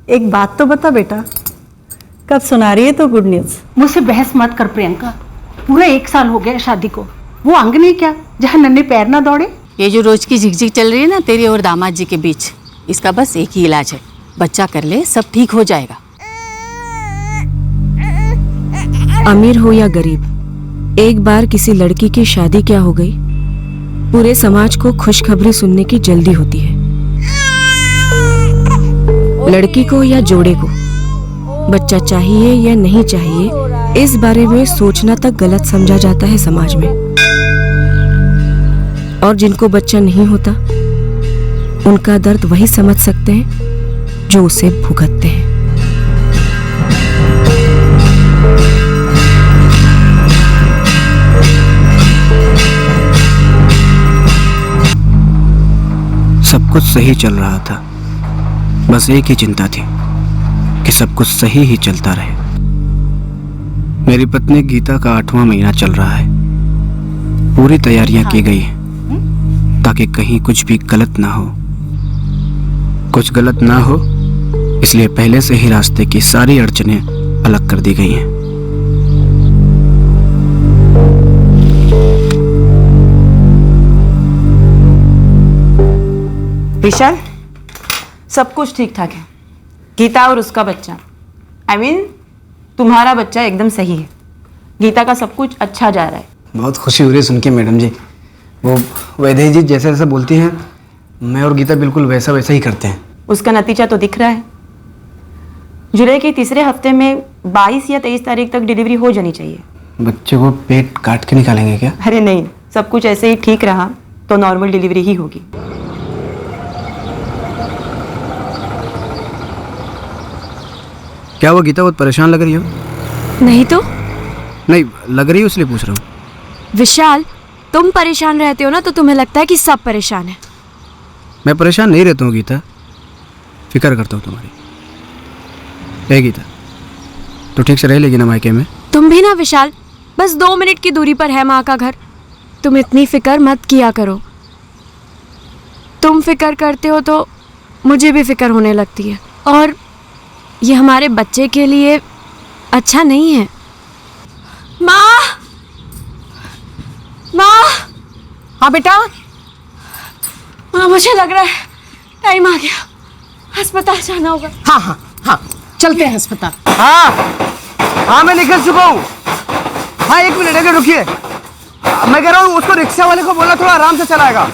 एक बात तो बता बेटा, कब सुना रही है तो गुड न्यूज? मुझसे बहस मत कर प्रियंका, पूरा 1 साल हो गया शादी को। वो आंगन ही क्या जहाँ नन्हे पैर ना दौड़े। ये जो रोज की झिकझिक चल रही है ना तेरी और दामाद जी के बीच, इसका बस एक ही इलाज है, बच्चा कर ले, सब ठीक हो जाएगा। अमीर हो या गरीब, एक बार किसी लड़की की शादी क्या हो गई, पूरे समाज को खुशखबरी सुनने की जल्दी होती है। लड़की को या जोड़े को बच्चा चाहिए या नहीं चाहिए, इस बारे में सोचना तक गलत समझा जाता है समाज में। और जिनको बच्चा नहीं होता, उनका दर्द वही समझ सकते हैं जो उसे भुगतते हैं। सब कुछ सही चल रहा था, बस एक ही चिंता थी कि सब कुछ सही ही चलता रहे। मेरी पत्नी गीता का 8वां महीना चल रहा है। पूरी तैयारियां की गई हैं ताकि कहीं कुछ भी गलत ना हो। कुछ गलत ना हो इसलिए पहले से ही रास्ते की सारी अड़चनें अलग कर दी गई हैं। विशाल, सब कुछ ठीक ठाक है। गीता और उसका बच्चा, I mean, तुम्हारा बच्चा एकदम सही है। गीता का सब कुछ अच्छा जा रहा है। बहुत खुशी हो रही है सुन के मैडम जी। वो वैदेही जी जैसे जैसे बोलती हैं, मैं और गीता बिल्कुल वैसा वैसा ही करते हैं। उसका नतीजा तो दिख रहा है। जुलाई के तीसरे हफ्ते में 22 या 23 तारीख तक डिलीवरी हो जानी चाहिए। बच्चे को पेट काट के निकालेंगे क्या? अरे नहीं, सब कुछ ऐसे ही ठीक रहा तो नॉर्मल डिलीवरी ही होगी। क्या वो गीता बहुत परेशान लग रही हो? नहीं तो नहीं लग रही हो इसलिए पूछ रहा हूँ। विशाल, तुम परेशान रहते हो ना तो तुम्हें लगता है कि सब परेशान है। मैं परेशान नहीं रहता हूँ गीता, फिक्र करता हूँ तुम्हारी। गीता, तो ठीक से रह लेगी ना मायके में? तुम भी ना विशाल, बस 2 मिनट की दूरी पर है माँ का घर। तुम इतनी फिक्र मत किया करो। तुम फिक्र करते हो तो मुझे भी फिक्र होने लगती है, और ये हमारे बच्चे के लिए अच्छा नहीं है। माँ, माँ। हाँ बेटा। माँ, मुझे लग रहा है टाइम आ गया, अस्पताल जाना होगा। हाँ हाँ हाँ, चलते हैं अस्पताल। हाँ मैं निकल चुका हूँ। हाँ 1 मिनट अगर रुकिए, मैं कह रहा हूँ उसको रिक्शा वाले को बोला थोड़ा आराम से चलाएगा।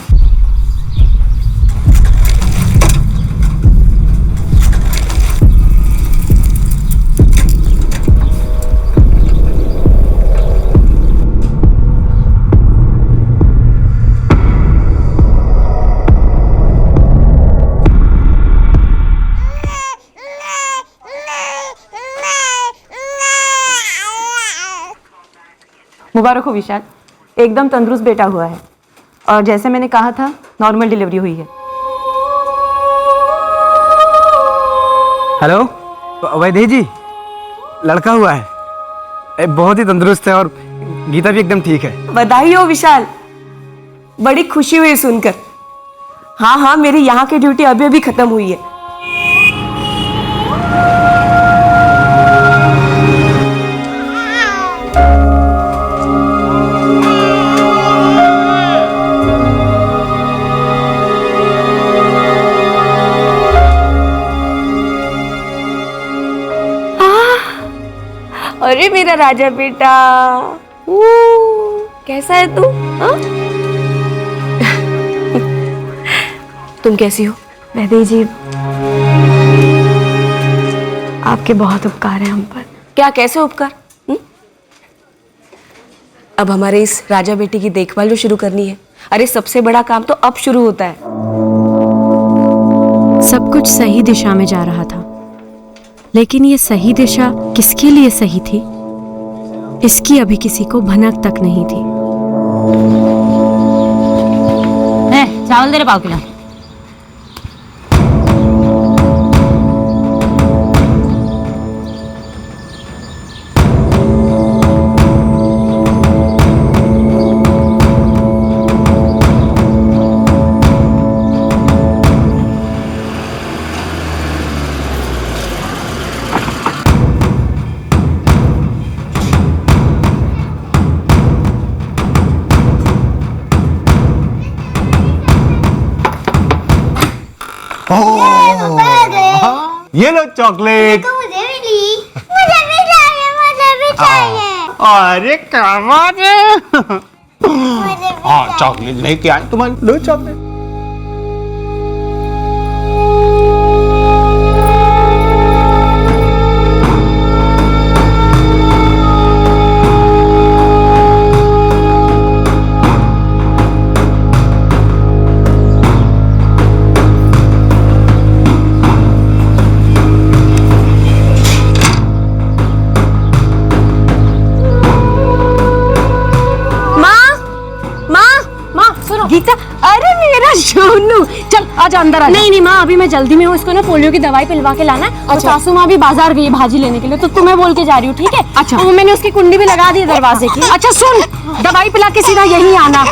मुबारक हो विशाल, एकदम तंदुरुस्त बेटा हुआ है। और जैसे मैंने कहा था, नॉर्मल डिलीवरी हुई है। हेलो वैदेही जी, लड़का हुआ है, बहुत ही तंदुरुस्त है और गीता भी एकदम ठीक है। बधाई हो विशाल, बड़ी खुशी हुई सुनकर। हाँ हाँ, मेरी यहाँ की ड्यूटी अभी अभी खत्म हुई है। अरे मेरा राजा बेटा, कैसा है तू? तुम कैसी हो? वैदेही जी, आपके बहुत उपकार हैं हम पर। क्या, कैसे उपकार? अब हमारे इस राजा बेटी की देखभाल जो शुरू करनी है, अरे सबसे बड़ा काम तो अब शुरू होता है। सब कुछ सही दिशा में जा रहा था, लेकिन ये सही दिशा किसके लिए सही थी, इसकी अभी किसी को भनक तक नहीं थी। चावल दे रहे 1/2 किलो। ये लो चॉकलेट। मुझे भी चाहिए। अरे क्या बात है। हाँ चॉकलेट लेके आए तुम्हारे, लो चॉकलेट। गीता, अरे मेरा सोनू, चल आजा अंदर आजा। नहीं माँ, अभी मैं जल्दी में हूँ, इसको ना पोलियो की दवाई पिलवा के लाना है। और सासू माँ भी बाजार गई है भाजी लेने के लिए, तो तुम्हें बोल के जा रही हूँ, ठीक है? अच्छा। और मैंने उसकी कुंडी भी लगा दी है दरवाजे की। अच्छा सुन, दवाई पिला के सीधा यहीं आना।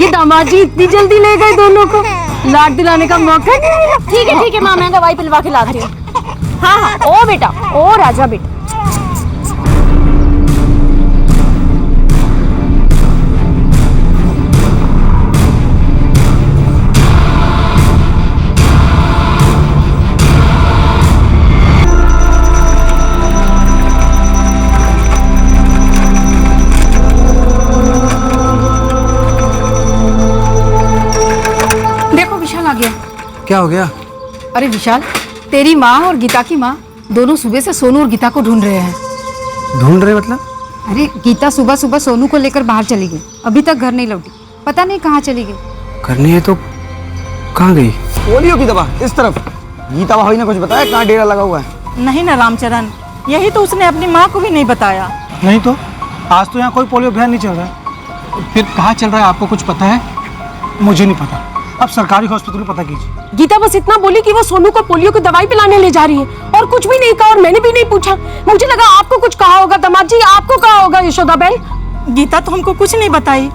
ये दामाद जी इतनी जल्दी ले गए दोनों को, लाड दिलाने का मौका नहीं मिला। ठीक है माँ, मैं दवाई पिलवा के लाती हूँ। हाँ, ओ बेटा, ओ राजा बेटा। क्या हो गया? अरे विशाल, तेरी माँ और गीता की माँ दोनों सुबह से सोनू और गीता को ढूंढ रहे हैं। ढूंढ रहे मतलब? अरे गीता सुबह सुबह सोनू को लेकर बाहर चली गई, अभी तक घर नहीं लौटी, पता नहीं कहाँ चली गई। करनी है तो कहाँ गई? पोलियो की दवा इस तरफ। गीता भाभी ने कुछ बताया कहाँ डेरा लगा हुआ है? नहीं ना रामचरण, यही तो उसने अपनी माँ को भी नहीं बताया। नहीं तो आज तो यहाँ कोई पोलियो अभियान नहीं चल रहा। फिर कहाँ चल रहा है, आपको कुछ पता है? मुझे नहीं पता, अब सरकारी हॉस्पिटल में पता कीजिए। गीता बस इतना बोली कि वो सोनू को पोलियो की दवाई पिलाने ले जा रही है, और कुछ भी नहीं कहा, और मैंने भी नहीं पूछा। मुझे लगा आपको कुछ कहा होगा। दामाद जी आपको कहा होगा यशोदा बहन? गीता तो हमको कुछ नहीं बताई,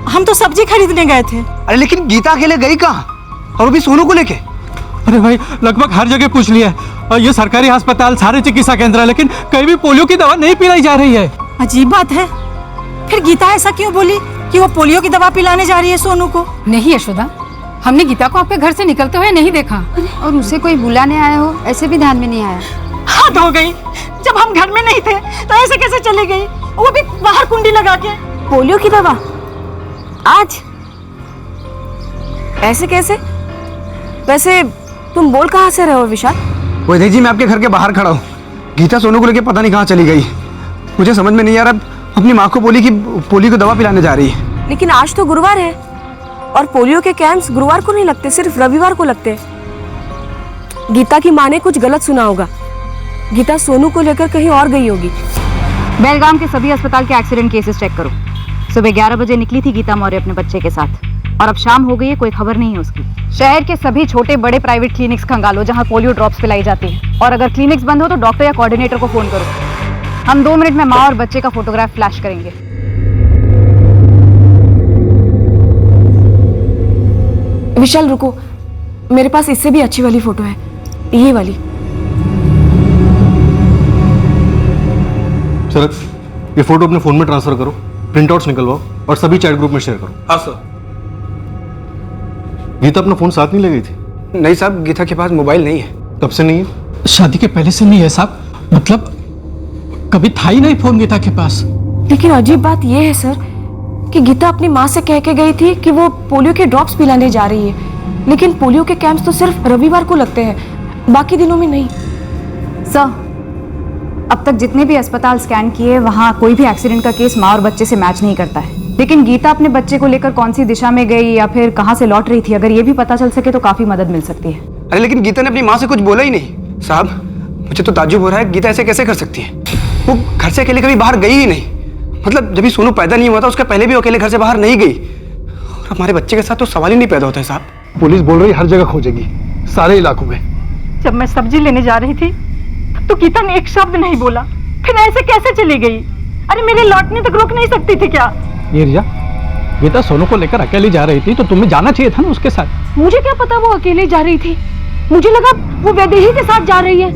हम तो सब्जी खरीदने गए थे। अरे लेकिन गीता अकेले गई कहाँ, और वो भी सोनू को लेके? अरे भाई, लगभग हर जगह पूछ लिया है, ये सरकारी अस्पताल, सारे चिकित्सा केंद्र है, लेकिन कहीं भी पोलियो की दवा नहीं पिलाई जा रही है। अजीब बात है, फिर गीता ऐसा क्यों बोली कि वो पोलियो की दवा पिलाने जा रही है सोनू को? नहीं यशोदा, हमने गीता को आपके घर से निकलते हुए नहीं देखा, और उसे कोई बुलाने आया हो ऐसे भी ध्यान में नहीं आया। हद हो गई, जब हम घर में नहीं थे तो ऐसे कैसे चली गई, वो भी बाहर कुंडी लगा के? पोलियो की दवा आज ऐसे कैसे? वैसे तुम बोल कहाँ से रहे हो विशाल? वैदेही जी, मैं आपके घर के बाहर खड़ा हूँ। गीता सोनू को लेके पता नहीं कहाँ चली गई। मुझे समझ में नहीं आ रहा, अपनी माँ को बोली कि पोलियो की दवा पिलाने जा रही है। लेकिन आज तो गुरुवार है, और पोलियो के कैंप्स गुरुवार को नहीं लगते, सिर्फ रविवार को लगते हैं। गीता की माँ ने कुछ गलत सुना होगा, गीता सोनू को लेकर कहीं और गई होगी। बेलगाम के सभी अस्पताल के एक्सीडेंट केसेस चेक करो। सुबह 11 बजे निकली थी गीता मौर्य अपने बच्चे के साथ, और अब शाम हो गई है, कोई खबर नहीं है उसकी। शहर के सभी छोटे बड़े प्राइवेट क्लिनिक्स खंगालो जहां पोलियो ड्रॉप्स पिलाई जाती है, और अगर क्लिनिक्स बंद हो तो डॉक्टर या कोऑर्डिनेटर को फोन करो। हम 2 मिनट में माँ और बच्चे का फोटोग्राफ फ्लैश करेंगे। विशाल रुको, मेरे पास इससे भी अच्छी वाली फोटो है, ये वाली। शरद, ये फोटो अपने फोन में ट्रांसफर करो, प्रिंट आउट्स निकलवाओ और सभी चैट ग्रुप में शेयर करो। हाँ सर। गीता अपना फोन साथ नहीं ले गई थी? नहीं साहब, गीता के पास मोबाइल नहीं है। कब से नहीं है? शादी के पहले से नहीं है साहब, मतलब कभी था ही नहीं फोन गीता के पास। लेकिन अजीब बात यह है सर कि गीता अपनी माँ से कह के गई थी कि वो पोलियो के ड्रॉप्स पिलाने जा रही है, लेकिन पोलियो के कैंप्स तो सिर्फ रविवार को लगते हैं, बाकी दिनों में नहीं। सर, अब तक जितने भी अस्पताल स्कैन किए वहाँ कोई भी एक्सीडेंट का केस माँ और बच्चे से मैच नहीं करता है। लेकिन गीता अपने बच्चे को लेकर कौन सी दिशा में गई या फिर कहाँ से लौट रही थी, अगर ये भी पता चल सके तो काफी मदद मिल सकती है। अरे लेकिन गीता ने अपनी माँ से कुछ बोला ही नहीं। साहब, मुझे तो ताज्जुब हो रहा है, गीता ऐसे कैसे कर सकती है? वो घर से अकेले कभी बाहर गई ही नहीं। मतलब जब भी सोनू पैदा नहीं हुआ था उसके पहले भी अकेले घर से बाहर नहीं गई, और हमारे बच्चे के साथ तो सवाल ही नहीं पैदा होता है साहब। पुलिस बोल रही हर जगह खोजेगी, सारे इलाकों में। जब मैं सब्जी लेने जा रही थी तब तो गीता ने एक शब्द नहीं बोला, फिर ऐसे कैसे चली गई? अरे मेरे लौटने तक रोक नहीं सकती थी क्या? ये रिया, गीता सोनू को लेकर अकेली जा रही थी तो तुम्हें जाना चाहिए था ना उसके साथ। मुझे क्या पता वो अकेले जा रही थी, मुझे लगा वो वैदेही के साथ जा रही है,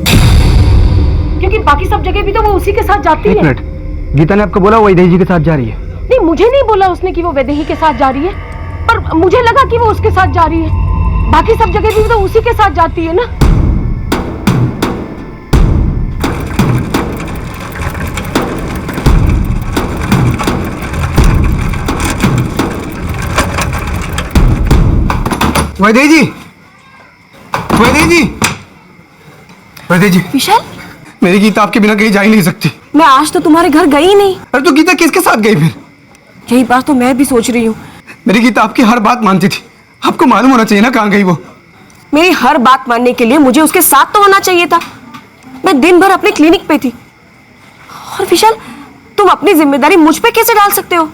क्योंकि बाकी सब जगह भी तो वो उसी के साथ जाती है। एक मिनट, गीता ने आपको बोला वो वैदेही जी के साथ जा रही है? नहीं, मुझे नहीं बोला उसने कि वो वैदेही के साथ जा रही है, पर मुझे लगा कि वो उसके साथ जा रही है। बाकी सब जगह भी तो उसी के साथ जाती है ना। वैदेही जी, वैदेही जी, वैदेही जी। विशाल, मेरी गीता आपके बिना कहीं जा ही नहीं सकती। मैं आज तो तुम्हारे घर गई ही नहीं। अरे तो गीता किसके साथ गई फिर? यही बात तो मैं भी सोच रही हूँ। मेरी गीता आपकी हर बात मानती थी, आपको मालूम होना चाहिए ना कहाँ गई वो। मेरी हर बात मानने के लिए मुझे उसके साथ तो होना चाहिए था। मैं दिन भर अपने क्लिनिक पे थी। और विशाल, तुम अपनी जिम्मेदारी मुझ पे कैसे डाल सकते हो?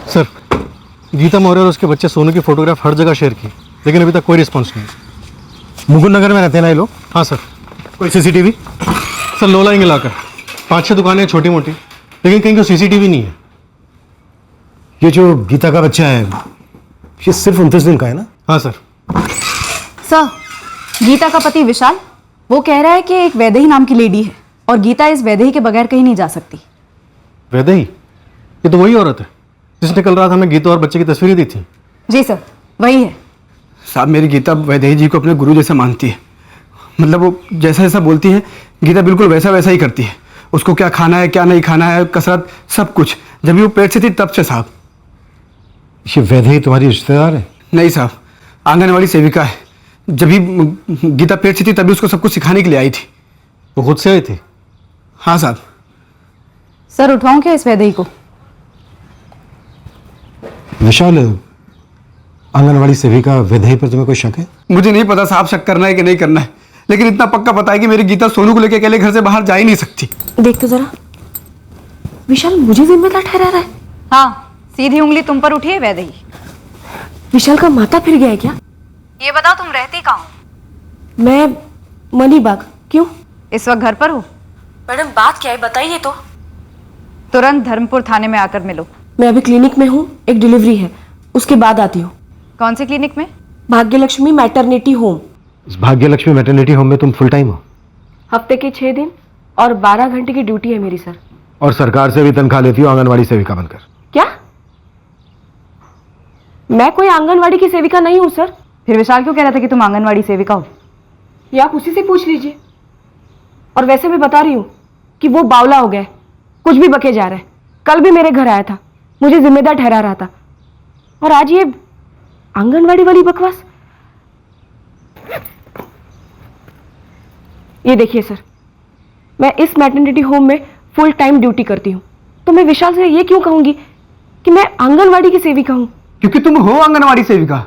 सर, गीता मौर्य और उसके बच्चे सोनू की फोटोग्राफ हर जगह शेयर की, लेकिन अभी तक कोई रिस्पॉन्स नहीं। मुकुंद नगर में रहते हैं ना ये लोग? हाँ सर। कोई सीसीटीवी? सर, लो लाइंग इलाका, 5-6 दुकानें छोटी मोटी, लेकिन कहीं कोई सीसीटीवी नहीं है। ये जो गीता का बच्चा है, ये सिर्फ 29 दिन का है ना? हाँ सर। सर, गीता का पति विशाल वो कह रहा है कि एक वैदेही नाम की लेडी है और गीता इस वैदेही के बगैर कहीं नहीं जा सकती। वैदेही? ये तो वही औरत है जिसने कल रात हमें गीता और बच्चे की तस्वीरें दी थी। जी सर, वही है। साहब, मेरी गीता वैदेही जी को अपने गुरु जैसा मानती है। मतलब वो जैसा जैसा बोलती है गीता बिल्कुल वैसा वैसा ही करती है। उसको क्या खाना है क्या नहीं खाना है, कसरत, सब कुछ। जब भी वो पेट से थी तब से साहब। ये वैदेही तुम्हारी रिश्तेदार है? नहीं साहब, आंगनवाड़ी सेविका है। जब भी गीता पेट से थी तभी उसको सब कुछ सिखाने के लिए आई थी। वो खुद से आई थी? हाँ साहब। सर, उठाऊं क्या इस वैदेही को? विशाल, आंगनवाड़ी सेविका वैदेही पर तुम्हें कोई शक है? मुझे नहीं पता साहब शक करना है कि नहीं करना है, लेकिन इतना पक्का पता है कि मेरी गीता सोनू को लेकर अकेले घर से बाहर जा ही नहीं सकती। देख तो जरा, विशाल मुझे जिम्मेदार ठहरा रहा है। हाँ, सीधी उंगली तुम पर उठी है वैदेही। विशाल का माथा फिर गया है क्या? ये बताओ, तुम रहती कहाँ हो? मैं मनीबाग। क्यों? इस वक्त घर पर हो? मैडम, बात क्या है बताइए तो। तुरंत धर्मपुर थाने में आकर मिलो। मैं अभी क्लिनिक में हूँ, एक डिलीवरी है, उसके बाद आती हूँ। कौन से क्लिनिक में? Bhagyalakshmi maternity home. इस भाग्यलक्ष्मी मैटरनिटी होम में तुम फुल टाइम हो? हफ्ते के 6 दिन और 12 घंटे की ड्यूटी है मेरी सर। और सरकार से भी तनख्वाह लेती हो आंगनवाड़ी सेविका बनकर? क्या? मैं कोई आंगनवाड़ी की सेविका नहीं हूँ सर। फिर विशाल क्यों कह रहा था कि तुम आंगनवाड़ी सेविका हो? ये आप उसी से पूछ लीजिए। और वैसे मैं बता रही हूँ कि वो बावला हो गया है, कुछ भी बके जा रहा है। कल भी मेरे घर आया था, मुझे जिम्मेदार ठहरा रहा था, और आज ये आंगनवाड़ी वाली बकवास। ये देखिए सर, मैं इस मैटरनिटी होम में फुल टाइम ड्यूटी करती हूँ, तो मैं विशाल से ये क्यों कहूंगी कि मैं आंगनवाड़ी की सेविका हूँ? क्योंकि तुम हो आंगनवाड़ी सेविका,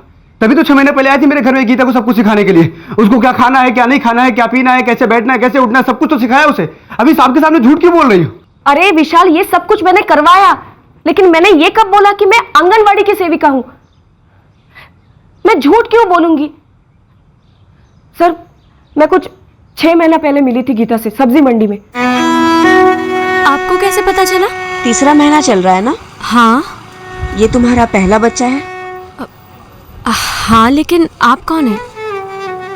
तभी तो 6 महीने पहले आई थी मेरे घर में गीता को सब कुछ सिखाने के लिए। उसको क्या खाना है क्या नहीं खाना है, क्या पीना है, कैसे बैठना है, कैसे उठना है, सब कुछ तो सिखाया उसे। अभी साहब के सामने झूठ क्यों बोल रही हो? अरे विशाल, ये सब कुछ मैंने करवाया, लेकिन मैंने ये कब बोला कि मैं आंगनवाड़ी की सेविका हूं? मैं झूठ क्यों बोलूंगी? सर, मैं कुछ 6 महीना पहले मिली थी गीता से सब्जी मंडी में। आपको कैसे पता चला? 3रा महीना चल रहा है ना? हाँ। ये तुम्हारा पहला बच्चा है? हाँ, लेकिन आप कौन है?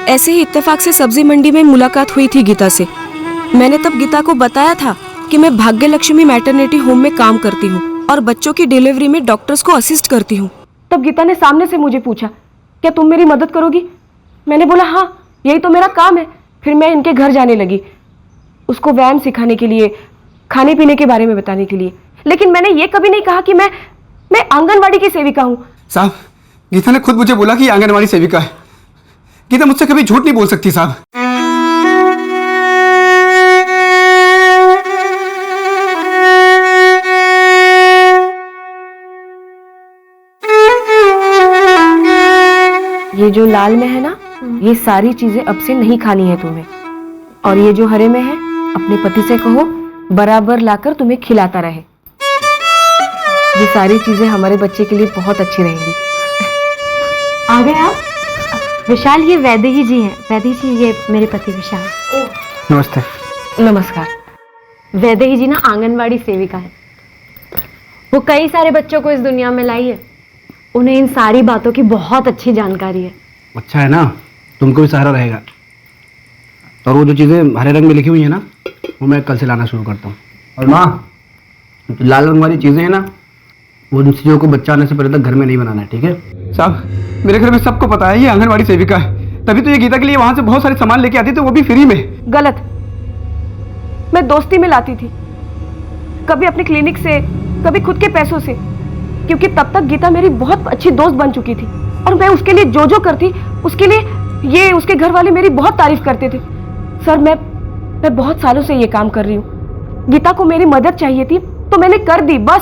ऐसे ही इत्तेफाक से सब्जी मंडी में मुलाकात हुई थी गीता से। मैंने तब गीता को बताया था कि मैं भाग्यलक्ष्मी मैटरनिटी होम में काम करती हूँ और बच्चों की डिलीवरी में डॉक्टर्स को असिस्ट करती हूँ। तब गीता ने सामने से मुझे पूछा, क्या तुम मेरी मदद करोगी? मैंने बोला हाँ, यही तो मेरा काम है। फिर मैं इनके घर जाने लगी, उसको व्यायाम सिखाने के लिए, खाने पीने के बारे में बताने के लिए। लेकिन मैंने ये कभी नहीं कहा कि मैं आंगनवाड़ी की सेविका हूँ। साहब, गीता ने खुद मुझे बोला कि आंगनवाड़ी सेविका है। गीता मुझसे कभी झूठ नहीं बोल सकती साहब। ये जो लाल में है ना, ये सारी चीजें अब से नहीं खानी है तुम्हें। और ये जो हरे में है, अपने पति से कहो बराबर लाकर तुम्हें खिलाता रहे। ये सारी चीजें हमारे बच्चे के लिए बहुत अच्छी रहेंगी। आ गए आप? विशाल, ये वैदेही जी हैं। वैदेही जी, ये मेरे पति विशाल। नमस्ते। नमस्कार। वैदेही जी ना आंगनवाड़ी सेविका है। वो कई सारे बच्चों को इस दुनिया में लाई है। उन्हें इन सारी बातों की बहुत अच्छी जानकारी है। अच्छा है ना, तुमको भी सहारा रहेगा। और वो जो चीज़ें हरे रंग में लिखी हुई है ना, वो मैं कल से लाना शुरू करता हूँ। और माँ, जो लाल रंग वाली चीजें हैं ना, वो उन चीजों को बच्चा आने से पहले तक घर में नहीं बनाना है, ठीक है? साहब मेरे घर में सबको पता है ये आंगनवाड़ी सेविका है, तभी तो ये गीता के लिए वहां से बहुत सारे सामान लेके आती थी, वो भी फ्री में। गलत। मैं दोस्ती में लाती थी, कभी अपने क्लिनिक से, कभी खुद के पैसों से, क्योंकि तब तक गीता मेरी बहुत अच्छी दोस्त बन चुकी थी और मैं उसके लिए जो करती उसके लिए ये उसके घर वाले मेरी बहुत तारीफ करते थे। सर मैं बहुत सालों से ये काम कर रही हूँ। गीता को मेरी मदद चाहिए थी तो मैंने कर दी, बस।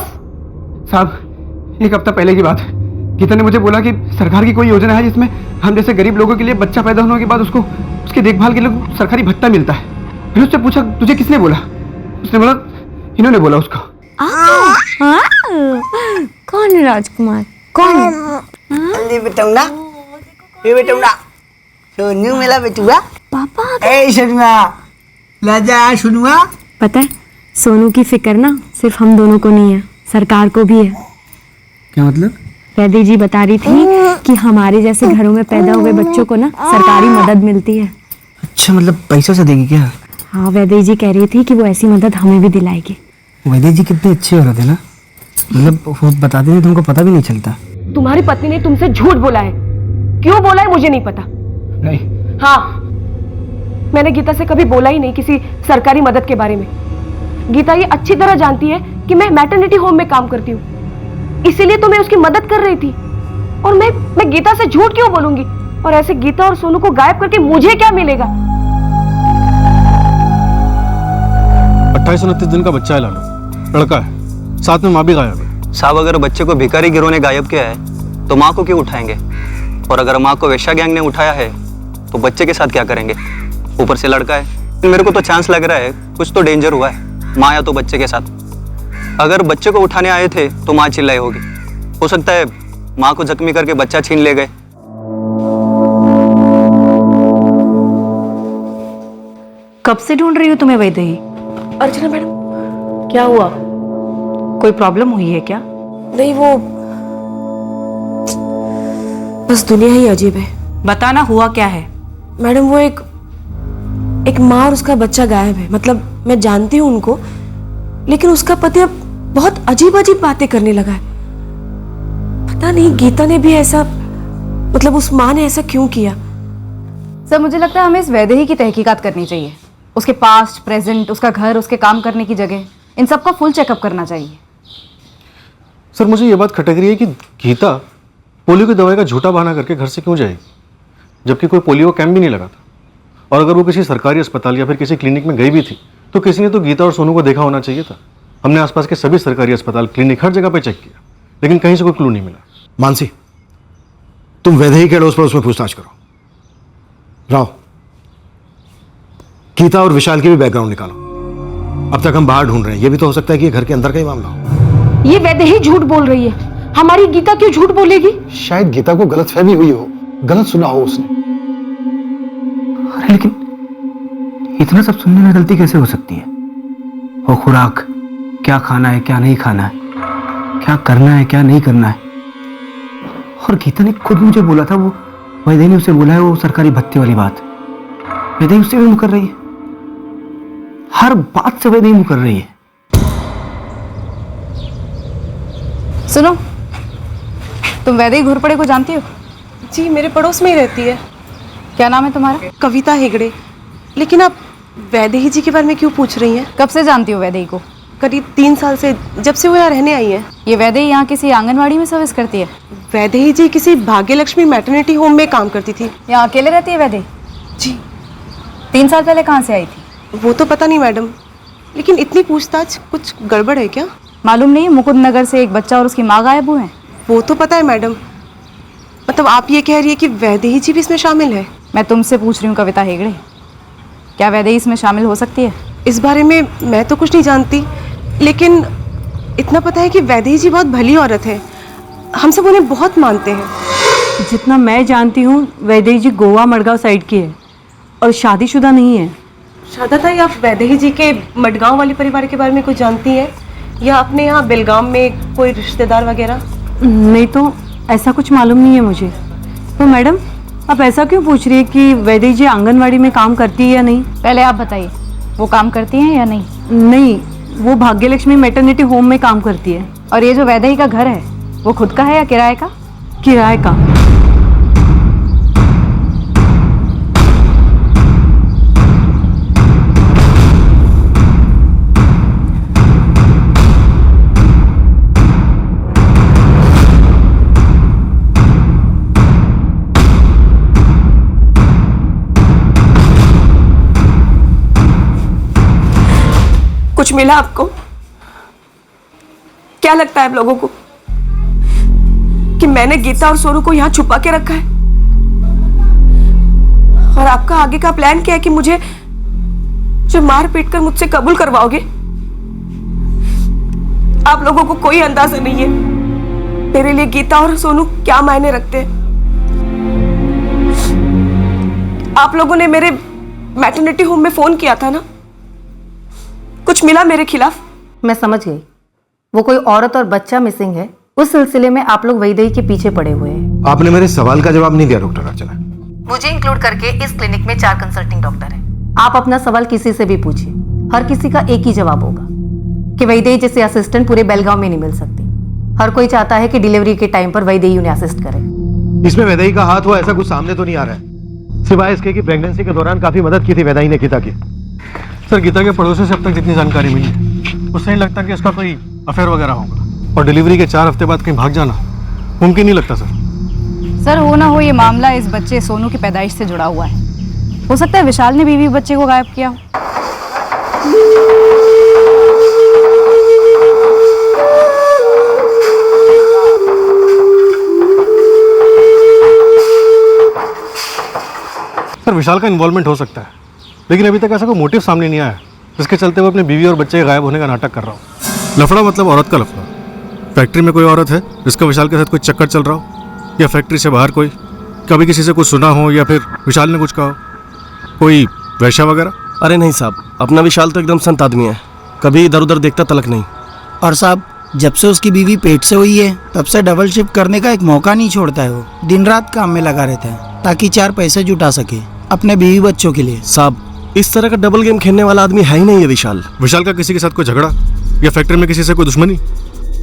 साहब 1 हफ्ता पहले की बात है, गीता ने मुझे बोला कि सरकार की कोई योजना है जिसमें हम जैसे गरीब लोगों के लिए बच्चा पैदा होने के बाद उसको उसकी देखभाल के लिए सरकारी भत्ता मिलता है। मैंने उससे पूछा तुझे किसने बोला? उसने बोला इन्होंने बोला उसको। कौन है राजकुमार? कौन अरे बेटौना, ये बेटौना, सोनू मेरा बेटुआ। पापा ए सोनुआ, लाजा सोनुआ। पता है सोनू की फिक्र ना सिर्फ हम दोनों को नहीं है, सरकार को भी है। क्या मतलब? वैद्य जी बता रही थी कि हमारे जैसे घरों में पैदा हुए बच्चों को ना सरकारी मदद मिलती है। अच्छा, मतलब पैसा से देगी क्या? हाँ, वैद्य जी कह रही थी कि वो ऐसी मदद हमें भी दिलाएगी। वैद्य जी कितने अच्छे हो रहे थे ना, मतलब वो बताते थे तुमको पता भी नहीं चलता। तुम्हारी पत्नी ने तुमसे झूठ बोला है, क्यों बोला है मुझे नहीं पता। नहीं। हाँ, मैंने गीता से कभी बोला ही नहीं किसी सरकारी मदद के बारे में। गीता ये अच्छी तरह जानती है कि मैं मैटरनिटी होम में काम करती हूँ, इसीलिए तो मैं उसकी मदद कर रही थी। और मैं गीता से झूठ क्यों बोलूंगी? और ऐसे गीता और सोनू को गायब करके मुझे क्या मिलेगा? 28-29 दिन का बच्चा है लालू, लड़का है, साथ में माँ भी गायब है। साहब अगर बच्चे को भिखारी गिरोह ने गायब किया है तो माँ को क्यों उठाएंगे? और अगर माँ को वेश्या गैंग ने उठाया है तो बच्चे के साथ क्या करेंगे? ऊपर से लड़का है। मेरे को तो चांस लग रहा है कुछ तो डेंजर हुआ है, माँ या तो बच्चे के साथ। अगर बच्चे को उठाने आए थे तो माँ चिल्लाई होगी, हो सकता है माँ को जख्मी करके बच्चा छीन ले गए। कब से ढूंढ रही हो तुम्हें वैदेही? अर्चना मैडम। क्या हुआ? कोई प्रॉब्लम हुई है क्या? नहीं, वो बस दुनिया ही अजीब है। बताना हुआ क्या है? मैडम वो एक माँ और उसका बच्चा गायब है। मतलब मैं जानती हूँ उनको, लेकिन उसका पति अब बहुत अजीब अजीब बातें करने लगा है। पता नहीं गीता ने भी ऐसा, मतलब उस माँ ने ऐसा क्यों किया? सर मुझे लगता है हमें इस वैदेही की तहकीकात करनी चाहिए। उसके पास्ट, प्रेजेंट, उसका घर, उसके काम करने की जगह, इन सब का फुल चेकअप करना चाहिए। सर मुझे ये बात खटक रही है कि गीता पोलियो की दवाई का झूठा बहाना करके घर से क्यों जाएगी, जबकि कोई पोलियो कैंप भी नहीं लगा था। और अगर वो किसी सरकारी अस्पताल या फिर किसी क्लिनिक में गई भी थी तो किसी ने तो गीता और सोनू को देखा होना चाहिए था। हमने आसपास के सभी सरकारी अस्पताल, क्लिनिक, हर जगह पे चेक किया, लेकिन कहीं से कोई क्लू नहीं मिला। मानसी, तुम वैदेही के अड़ोस पड़ोस में पूछताछ करो। राव, गीता और विशाल की भी बैकग्राउंड निकालो। अब तक हम बाहर ढूंढ रहे हैं, ये भी तो हो सकता है कि ये घर के अंदर का ही मामला हो। ये वैदेही झूठ बोल रही है, हमारी गीता क्यों झूठ बोलेगी? शायद गीता को गलतफहमी हुई हो, गलत सुना हो उसने। अरे लेकिन इतना सब सुनने में गलती कैसे हो सकती है? वो खुराक, क्या खाना है क्या नहीं खाना है, क्या करना है क्या नहीं करना है। और गीता ने खुद मुझे बोला था, वो वैदेही ने उसे बोला है वो सरकारी भत्ते वाली बात। वैदेही उससे भी मुकर रही है, हर बात से वैदेही मुकर रही है। सुनो, तुम वैदेही घोरपड़े को जानती हो? जी, मेरे पड़ोस में ही रहती है। क्या नाम है तुम्हारा? कविता हेगड़े। लेकिन आप वैदेही जी के बारे में क्यों पूछ रही हैं? कब से जानती हो वैदेही को? करीब 3 साल से, जब से वो यहाँ रहने आई है। ये वैदेही यहाँ किसी आंगनवाड़ी में सर्विस करती है? वैदेही जी किसी भाग्यलक्ष्मी मैटरनिटी होम में काम करती थी। यहाँ अकेले रहती है वैदेही? जी। 3 साल पहले कहाँ से आई थी? वो तो पता नहीं मैडम, लेकिन इतनी पूछताछ, कुछ गड़बड़ है क्या? मालूम नहीं, मुकुंद नगर से एक बच्चा और उसकी माँ गायब हुए हैं। वो तो पता है मैडम, मतलब आप ये कह रही है कि वैदेही जी भी इसमें शामिल है? मैं तुमसे पूछ रही हूँ कविता हेगड़े, क्या वैदेही इसमें शामिल हो सकती है? इस बारे में मैं तो कुछ नहीं जानती, लेकिन इतना पता है कि वैदेही जी बहुत भली औरत है, हम सब उन्हें बहुत मानते हैं। जितना मैं जानती हूँ वैदेही जी गोवा मडगांव साइड की है और शादीशुदा नहीं है। शादाताई, आप वैदेही जी के मडगांव वाले परिवार के बारे में कुछ जानती हैं, या अपने यहाँ बेलगाम में कोई रिश्तेदार वगैरह? नहीं तो ऐसा कुछ मालूम नहीं है मुझे। तो मैडम आप ऐसा क्यों पूछ रही है कि वैदेही जी आंगनवाड़ी में काम करती है या नहीं? पहले आप बताइए, वो काम करती हैं या नहीं? नहीं, वो भाग्यलक्ष्मी मैटरनिटी होम में काम करती है। और ये जो वैदेही का घर है वो खुद का है या किराए का? किराए का। कुछ मिला आपको? क्या लगता है आप लोगों को कि मैंने गीता और सोनू को यहाँ छुपा के रखा है? और आपका आगे का प्लान क्या है कि मुझे जो मार पीट कर मुझसे कबूल करवाओगे? आप लोगों को कोई अंदाजा नहीं है मेरे लिए गीता और सोनू क्या मायने रखते हैं। आप लोगों ने मेरे मैटरनिटी होम में फोन किया था ना, कुछ मिला मेरे खिलाफ? मैं समझ गई, वो कोई औरत और बच्चा मिसिंग है, उस सिलसिले में आप लोग वैदेही के पीछे पड़े हुए हैं। आपने मेरे सवाल का जवाब नहीं दिया डॉक्टर अर्चना। मुझे इंक्लूड करके इस क्लिनिक में 4 कंसल्टिंग डॉक्टर हैं। आप अपना सवाल किसी से भी पूछिए, हर किसी का एक ही जवाब होगा कि वैदेही जैसे असिस्टेंट पूरे बेलगांव में नहीं मिल सकती। हर कोई चाहता है कि डिलीवरी के टाइम पर वैदेही उन्हें असिस्ट करे। इसमें वैदेही का हाथ हो ऐसा कुछ सामने तो नहीं आ रहा है, सिवाय इसके कि प्रेगनेंसी के दौरान काफी मदद की थी वैदेही ने गीता की। सर, गीता के पड़ोसी से अब तक जितनी जानकारी मिली है उससे नहीं लगता कि इसका कोई अफेयर वगैरह होगा, और डिलीवरी के 4 हफ्ते बाद कहीं भाग जाना मुमकिन नहीं लगता सर हो ना हो ये मामला इस बच्चे सोनू की पैदाइश से जुड़ा हुआ है। हो सकता है विशाल ने बीवी बच्चे को गायब किया हो। सर, विशाल का इन्वॉल्वमेंट हो सकता है, लेकिन अभी तक ऐसा कोई मोटिव सामने नहीं आया जिसके चलते वो अपनी बीवी और बच्चे गायब होने का नाटक कर रहा हो। लफड़ा मतलब औरत का लफड़ा। फैक्ट्री में कोई औरत है जिसका विशाल के साथ कोई चक्कर चल रहा हो, या फैक्ट्री से बाहर कोई कभी किसी से कुछ सुना हो, या फिर विशाल ने कुछ कहा हो, कोई वैश्या वगैरह? अरे नहीं साहब, अपना विशाल तो एकदम संत आदमी है, कभी इधर उधर देखता तलक नहीं। और साहब, जब से उसकी बीवी पेट से हुई है तब से डबल शिफ्ट करने का एक मौका नहीं छोड़ता है। वो दिन रात काम में लगा रहता है ताकि 4 पैसे जुटा सके अपने बीवी बच्चों के लिए। साहब, इस तरह का डबल गेम खेलने वाला आदमी है ही नहीं है विशाल। विशाल का किसी के साथ कोई झगड़ा या फैक्ट्री में किसी से कोई दुश्मनी?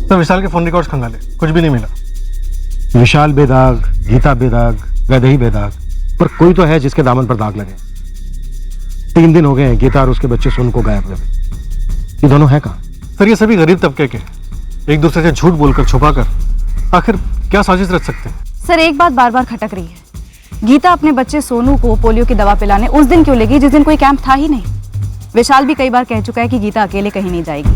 तो विशाल के फोन रिकॉर्ड्स खंगाले, कुछ भी नहीं मिला। विशाल बेदाग, गीता बेदाग, वैदेही बेदाग, पर कोई तो है जिसके दामन पर दाग लगे। 3 दिन हो गए हैं गीता और उसके बच्चे सोनू को गायब हुए। ये दोनों है कहाँ? सर, ये सभी गरीब तबके के एक दूसरे से झूठ बोलकर छुपाकर आखिर क्या साजिश रच सकते हैं? सर एक बात बार बार खटक रही है, गीता अपने बच्चे सोनू को पोलियो की दवा पिलाने उस दिन क्यों ले गई जिस दिन कोई कैंप था ही नहीं? विशाल भी कई बार कह चुका है कि गीता अकेले कहीं नहीं जाएगी,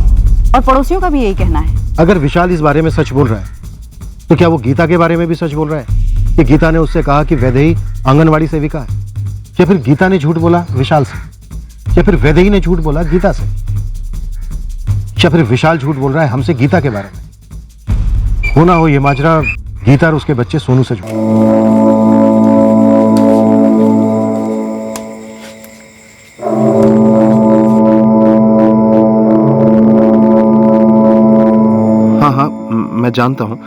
और पड़ोसियों का भी यही कहना है। अगर विशाल इस बारे में सच बोल रहा है तो क्या वो गीता के बारे में भी सच बोल रहा है कि गीता ने उससे कहा कि वैदेही आंगनवाड़ी सेविका है? या फिर गीता ने झूठ बोला विशाल से? या फिर वैदेही ने झूठ बोला गीता से? या फिर विशाल झूठ बोल रहा है हमसे गीता के बारे में? हो ना हो ये माजरा गीता और उसके बच्चे सोनू से जुड़ा। हाँ, मैं जानता हूँ,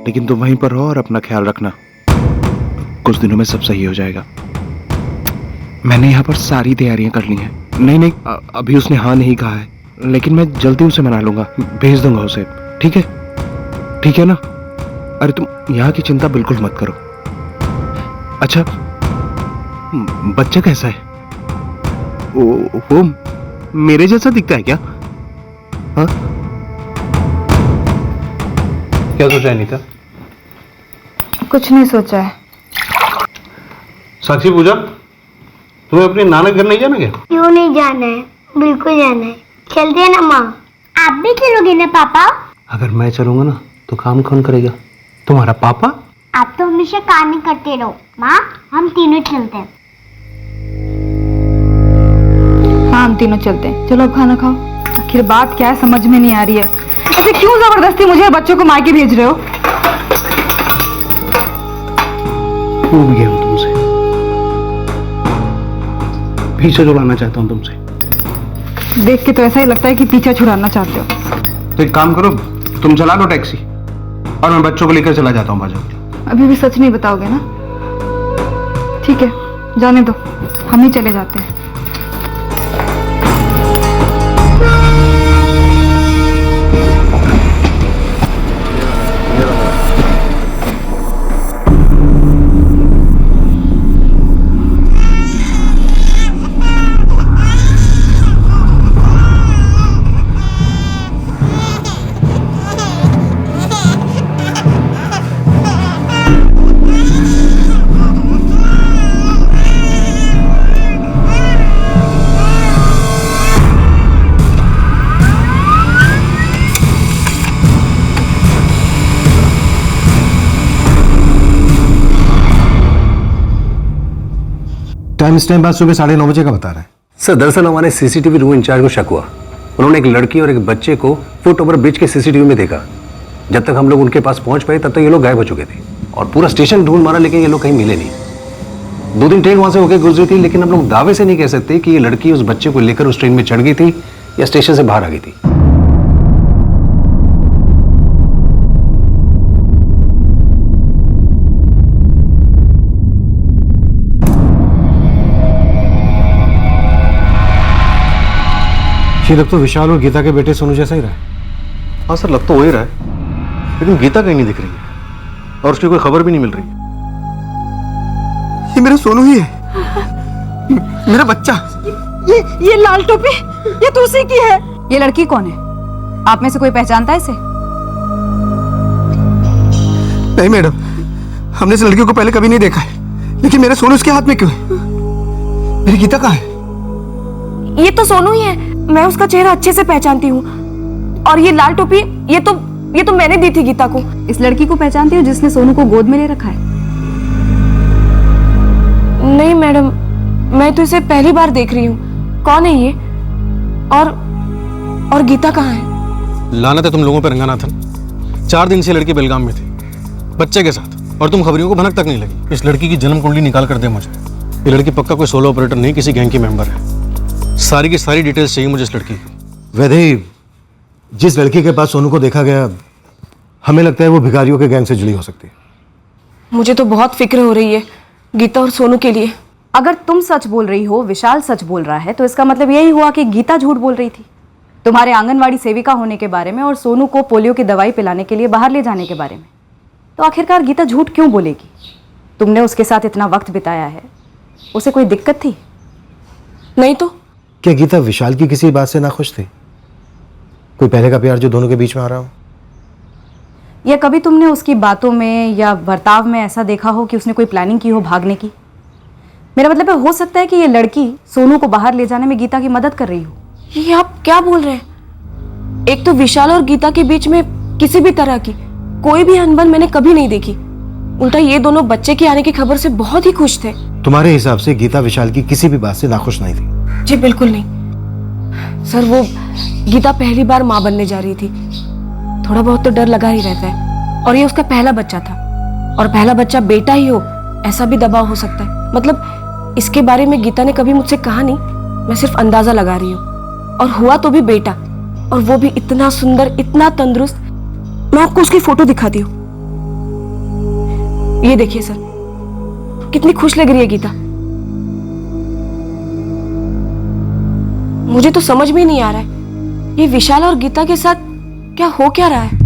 लेकिन तुम वहीं पर रहो और अपना ख्याल रखना। कुछ दिनों में सब सही हो जाएगा। मैंने यहाँ पर सारी तैयारियां कर ली हैं। नहीं, अभी उसने हाँ नहीं कहा है, लेकिन मैं जल्दी उसे मना लूंगा, भेज दूंगा उसे। ठीक है? ठीक है ना? अरे तुम यहाँ की चिंता बिल्कुल मत करो। अच्छा, बच्चा कैसा है? वो मेरे जैसा दिखता है क्या? हाँ? क्या सोचा है नीता? कुछ नहीं सोचा है। साक्षी पूजा, तुम्हें अपने नाना घर नहीं जाना क्या? क्यों नहीं जाना है, बिल्कुल जाना है। चलते हैं ना माँ? आप भी चलोगे ना पापा? अगर मैं चलूंगा ना तो काम कौन करेगा? तुम्हारा पापा? आप तो हमेशा काम ही करते रहो। माँ, हम तीनों चलते हैं। हाँ हम तीनों चलते हैं। चलो अब खाना खाओ। आखिर बात क्या है समझ में नहीं आ रही है, ऐसे क्यों जबरदस्ती मुझे और बच्चों को मायके भेज रहे हो? ऊब गया हूं तुमसे, पीछे छुड़ाना चाहता हूँ तुमसे। देख के तो ऐसा ही लगता है कि पीछा छुड़ाना चाहते हो। तो एक काम करो, तुम चला दो टैक्सी और मैं बच्चों को लेकर चला जाता हूँ बाजार। अभी भी सच नहीं बताओगे ना? ठीक है, जाने दो, हम ही चले जाते हैं। टाइम इस टाइम बाद सुबह 9:30 बजे का बता रहा है। सर दरअसल हमारे सीसीटीवी रूम इंचार्ज को शक हुआ। उन्होंने एक लड़की और एक बच्चे को फुट ओवर ब्रिज के सीसीटीवी में देखा। जब तक हम लोग उनके पास पहुंच पाए तब तक ये लोग गायब हो चुके थे और पूरा स्टेशन ढूंढ मारा, लेकिन ये लोग कहीं मिले नहीं। 2 दिन ट्रेन वहां से होकर गुजरी थी, लेकिन हम लोग दावे से नहीं कह सकते कि ये लड़की उस बच्चे को लेकर उस ट्रेन में चढ़ गई थी या स्टेशन से बाहर आ गई थी। ये लग तो विशाल और गीता के बेटे सोनू जैसा ही रहा है। हाँ सर, लग तो हो ही रहा है, लेकिन गीता कहीं नहीं दिख रही है और उसकी कोई खबर भी नहीं मिल रही। ये मेरा सोनू ही है, मेरा बच्चा। ये लाल टोपी ये तो उसी की है। ये लड़की कौन है? आप में से कोई पहचानता है इसे? नहीं मैडम, हमने इस लड़की को पहले कभी नहीं देखा है, लेकिन मेरा सोनू उसके हाथ में क्यों है? मेरी गीता कहाँ है? ये तो सोनू ही है, मैं उसका चेहरा अच्छे से पहचानती हूँ। और ये लाल टोपी ये तो मैंने दी थी गीता को। इस लड़की को पहचानती हो जिसने सोनू को गोद में ले रखा है? नहीं मैडम, मैं तो इसे पहली बार देख रही हूँ। कौन है ये? और गीता कहाँ है? लानत है तुम लोगों पर रंगानाथन। 4 दिन से लड़की बेलगाम में थी बच्चे के साथ और तुम खबरियों को भनक तक नहीं लगी। इस लड़की की जन्म कुंडली निकाल कर दे मुझे। ये लड़की पक्का कोई सोलो ऑपरेटर नहीं, किसी गैंग की मेंबर है। सारी की सारी डिटेल्स चाहिए मुझे इस लड़की की। वैदेही, जिस लड़की के पास सोनू को देखा गया, हमें लगता है वो भिखारियों के गैंग से जुड़ी हो सकती है। मुझे तो बहुत फिक्र हो रही है गीता और सोनू के लिए। अगर तुम सच बोल रही हो, विशाल सच बोल रहा है, तो इसका मतलब यही हुआ कि गीता झूठ बोल रही थी तुम्हारे आंगनवाड़ी सेविका होने के बारे में और सोनू को पोलियो की दवाई पिलाने के लिए बाहर ले जाने के बारे में। तो आखिरकार गीता झूठ क्यों बोलेगी? तुमने उसके साथ इतना वक्त बिताया है, उसे कोई दिक्कत थी? नहीं तो। क्या गीता विशाल की किसी बात से नाखुश थी? कोई पहले का प्यार जो दोनों के बीच में आ रहा हो? या कभी तुमने उसकी बातों में या बर्ताव में ऐसा देखा हो कि उसने कोई प्लानिंग की हो भागने की? मेरा मतलब है, हो सकता है कि ये लड़की सोनू को बाहर ले जाने में गीता की मदद कर रही हो। ये आप क्या बोल रहे हैं? एक तो विशाल और गीता के बीच में किसी भी तरह की कोई भी अनबन मैंने कभी नहीं देखी। उल्टा ये दोनों बच्चे के आने की खबर से बहुत ही खुश थे। तुम्हारे हिसाब से गीता विशाल की किसी भी बात से नाखुश नहीं थी? जी बिल्कुल नहीं सर। वो गीता पहली बार माँ बनने जा रही थी, थोड़ा बहुत तो डर लगा ही रहता है। और ये उसका पहला बच्चा था, और पहला बच्चा बेटा ही हो ऐसा भी दबाव हो सकता है। मतलब इसके बारे में गीता ने कभी मुझसे कहा नहीं, मैं सिर्फ अंदाजा लगा रही हूँ। और हुआ तो भी बेटा, और वो भी इतना सुंदर, इतना तंदुरुस्त। मैं आपको उसकी फोटो दिखाती हूँ, ये देखिए सर, कितनी खुश लग रही है गीता। मुझे तो समझ में नहीं आ रहा है ये विशाल और गीता के साथ क्या हो क्या रहा है।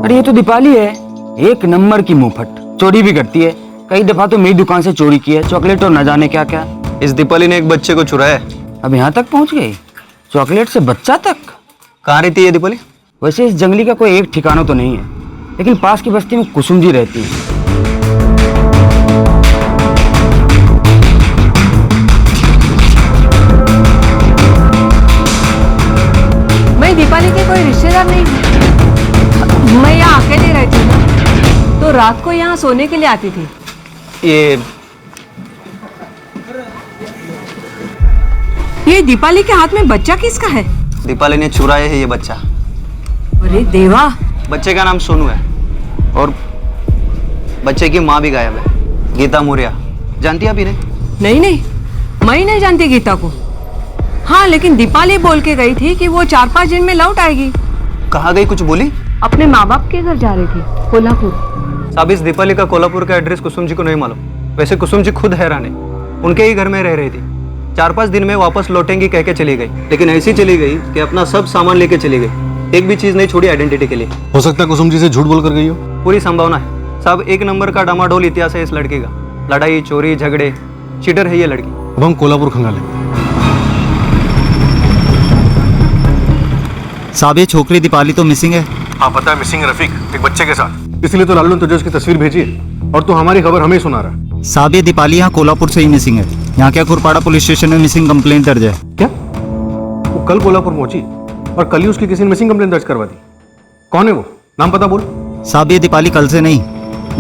ये तो दीपाली है, एक नंबर की मुंहफट। चोरी भी करती है, कई दफा तो मेरी दुकान से चोरी की है, चॉकलेट और न जाने क्या क्या। इस दीपाली ने एक बच्चे को चुराया। अब यहाँ तक पहुँच गई, चॉकलेट से बच्चा तक। कहाँ रहती है दीपाली? वैसे इस जंगली का कोई एक ठिकाना तो नहीं है, लेकिन पास की बस्ती में कुसुम जी रहती है। मैं दीपाली के कोई रिश्तेदार नहीं हूँ, मैं यहाँ अकेले रहती हूँ ना, तो रात को यहाँ सोने के लिए आती थी। ये दीपाली के हाथ में बच्चा किसका है? दीपाली ने चुराया है ये बच्चा। अरे देवा! बच्चे का नाम सोनू है और बच्चे की माँ भी गायब है, गीता मौर्य। जानती है आप इन्हें? नहीं नहीं, मैं नहीं जानती गीता को। हाँ, लेकिन दीपाली बोल के गई थी कि वो 4-5 दिन में लौट आएगी। कहाँ गई, कुछ बोली? अपने माँ बाप के घर जा रही थी, कोल्हापुर। साहब इस दीपाली का कोल्हापुर का एड्रेस कुसुम जी को नहीं मालूम। वैसे कुसुम जी खुद हैरान है, उनके ही घर में रह रही थी। 4-5 दिन में वापस लौटेंगी कह के चली गई, लेकिन ऐसी चली गई कि अपना सब सामान लेके चली गई, एक भी चीज नहीं छोड़ी आइडेंटिटी के लिए। हो सकता है कुसुम जी से झूठ बोल कर गई हो। पूरी संभावना है साहब, 1 नंबर का डामाडोल इतिहास है इस लड़की का। लड़ाई चोरी झगड़े, चीटर है ये लड़की। अब हम कोल्हापुर खंगालेंगे। साहब ये छोकरी दीपाली तो मिसिंग है। हाँ पता है, मिसिंग रफीक एक बच्चे के साथ। इसलिए तो लालू ने तुझे उसकी तस्वीर भेजी है और तू हमारी खबर हमें सुना रहा है। साहब ये दीपाली यहाँ कोल्हापुर से ही मिसिंग है। यहाँ क्या खुरपाड़ा पुलिस स्टेशन में मिसिंग कंप्लेंट दर्ज है। क्या वो कल कोल्हापुर पहुंची और कल ही उसकी किसी ने मिसिंग कंप्लेंट दर्ज करवा दी? कौन है वो, नाम पता बोल। साहब ये दीपाली कल से नहीं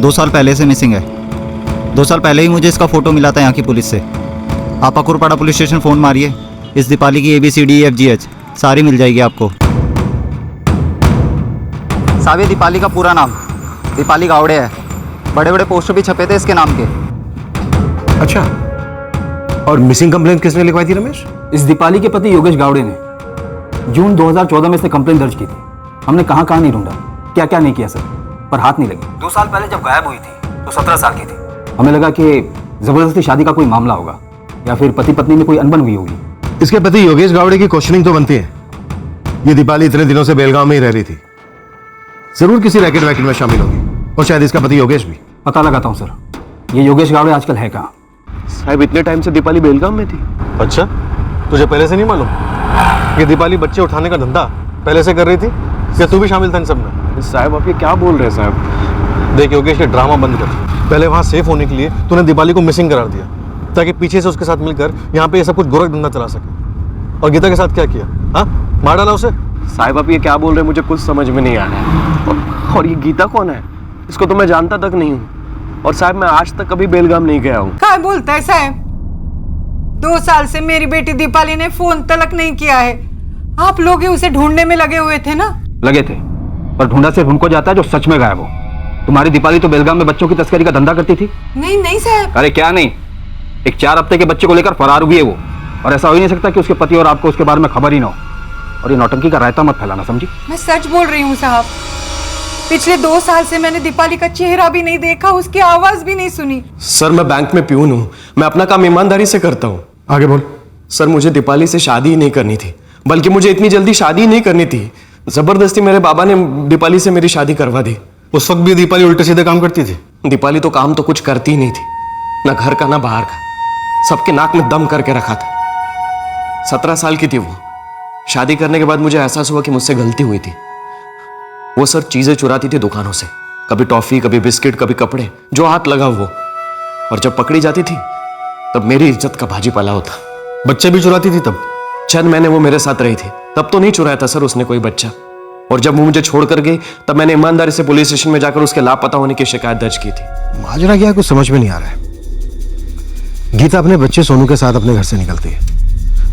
2 साल पहले से मिसिंग है। 2 साल पहले ही मुझे इसका फोटो मिला था यहाँ की पुलिस से। आप खुरपाड़ा पुलिस स्टेशन फ़ोन मारिए, इस दीपाली की ABCDEFGH सारी मिल जाएगी आपको। साहब ये दीपाली का पूरा नाम दीपाली गावड़े है। बड़े बड़े पोस्टर भी छपे थे इसके नाम के। अच्छा, और मिसिंग कंप्लेंट किसने लिखवाई थी रमेश? इस दीपाली के पति योगेश गावड़े ने जून 2014 में से कंप्लेंट दर्ज की थी। हमने कहाँ कहाँ नहीं ढूंढा, क्या क्या नहीं किया सर, पर हाथ नहीं लगे। 2 साल पहले जब गायब हुई थी तो 17 साल की थी। हमें लगा कि जबरदस्ती शादी का कोई मामला होगा या फिर पति पत्नी में कोई अनबन हुई होगी। इसके पति योगेश गावड़े की क्वेश्चनिंग तो बनती है। ये दीपाली इतने दिनों से बेलगांव में ही रह रही थी, जरूर किसी रैकेट वैकेट में शामिल होगी, और शायद इसका पति योगेश भी। पता लगाता हूँ सर, ये योगेश गावड़े आजकल है कहाँ? साहब इतने टाइम से दीपाली बेलगाम में थी। अच्छा, तुझे पहले से नहीं मालूम कि दीपाली बच्चे उठाने का धंधा पहले से कर रही थी, या तू भी शामिल था इन सब में? साहब आप ये क्या बोल रहे हैं साहब? देख योगेश ये ड्रामा बंद कर। पहले वहाँ सेफ होने के लिए तूने दीपाली को मिसिंग करार दिया ताकि पीछे से उसके साथ मिलकर यहाँ पे ये सब कुछ गोरख धंधा चला सके। और गीता के साथ क्या किया? हाँ, मार डाला उसे? साहब आप ये क्या बोल रहे हैं, मुझे कुछ समझ में नहीं आ रहा है। और ये गीता कौन है? इसको तो मैं जानता तक नहीं हूँ। और साहब मैं आज तक कभी बेलगाम नहीं गया हूँ। क्या बोलता है साहब? 2 साल से मेरी बेटी दीपाली ने फोन तलक नहीं किया है। आप लोग ही उसे ढूंढने में लगे हुए थे ना? लगे थे, पर ढूंढा सिर्फ उनको जाता है जो सच में गायब हो। तुम्हारी दीपाली तो बेलगाम में बच्चों की तस्करी का धंधा करती थी। नहीं नहीं साहब। अरे क्या नहीं, एक 4 हफ्ते के बच्चे को लेकर फरार हुई है वो। और ऐसा हो ही नहीं सकता कि उसके पति और आपको उसके बारे में खबर ही ना हो। और ये नौटंकी का रायता मत फैलाना, समझी? मैं सच बोल रही हूँ साहब। पिछले 2 साल से मैंने दीपाली का चेहरा भी नहीं देखा, उसकी आवाज भी नहीं सुनी। सर मैं बैंक में प्यून हूँ, मैं अपना काम ईमानदारी से करता हूँ। आगे बोल। सर मुझे दीपाली से शादी ही नहीं करनी थी, बल्कि मुझे इतनी जल्दी शादी ही नहीं करनी थी। जबरदस्ती मेरे बाबा ने दीपाली से मेरी शादी करवा दी। उस वक्त भी दीपाली उल्टे सीधे काम करती थी? दीपाली तो काम तो कुछ करती ही नहीं थी, ना घर का ना बाहर का, सबके नाक में दम करके रखा था। 17 साल की थी वो। शादी करने के बाद मुझे एहसास हुआ कि मुझसे गलती हुई थी। वो सर चीजें चुराती थी दुकानों से, कभी टॉफी, कभी बिस्किट, कभी कपड़े, जो हाथ लगा वो। और जब पकड़ी जाती थी तब मेरी इज्जत का भाजी पाला होता। बच्चे भी चुराती थी तब? चंद महीने वो मेरे साथ रही थी, तब तो नहीं चुराया था सर उसने कोई बच्चा। और जब वो मुझे छोड़ कर गई तब मैंने ईमानदारी से पुलिस स्टेशन में जाकर उसके लापता होने की शिकायत दर्ज की थी। माजरा क्या है, कुछ समझ में नहीं आ रहा है। गीता अपने बच्चे सोनू के साथ अपने घर से निकलती है।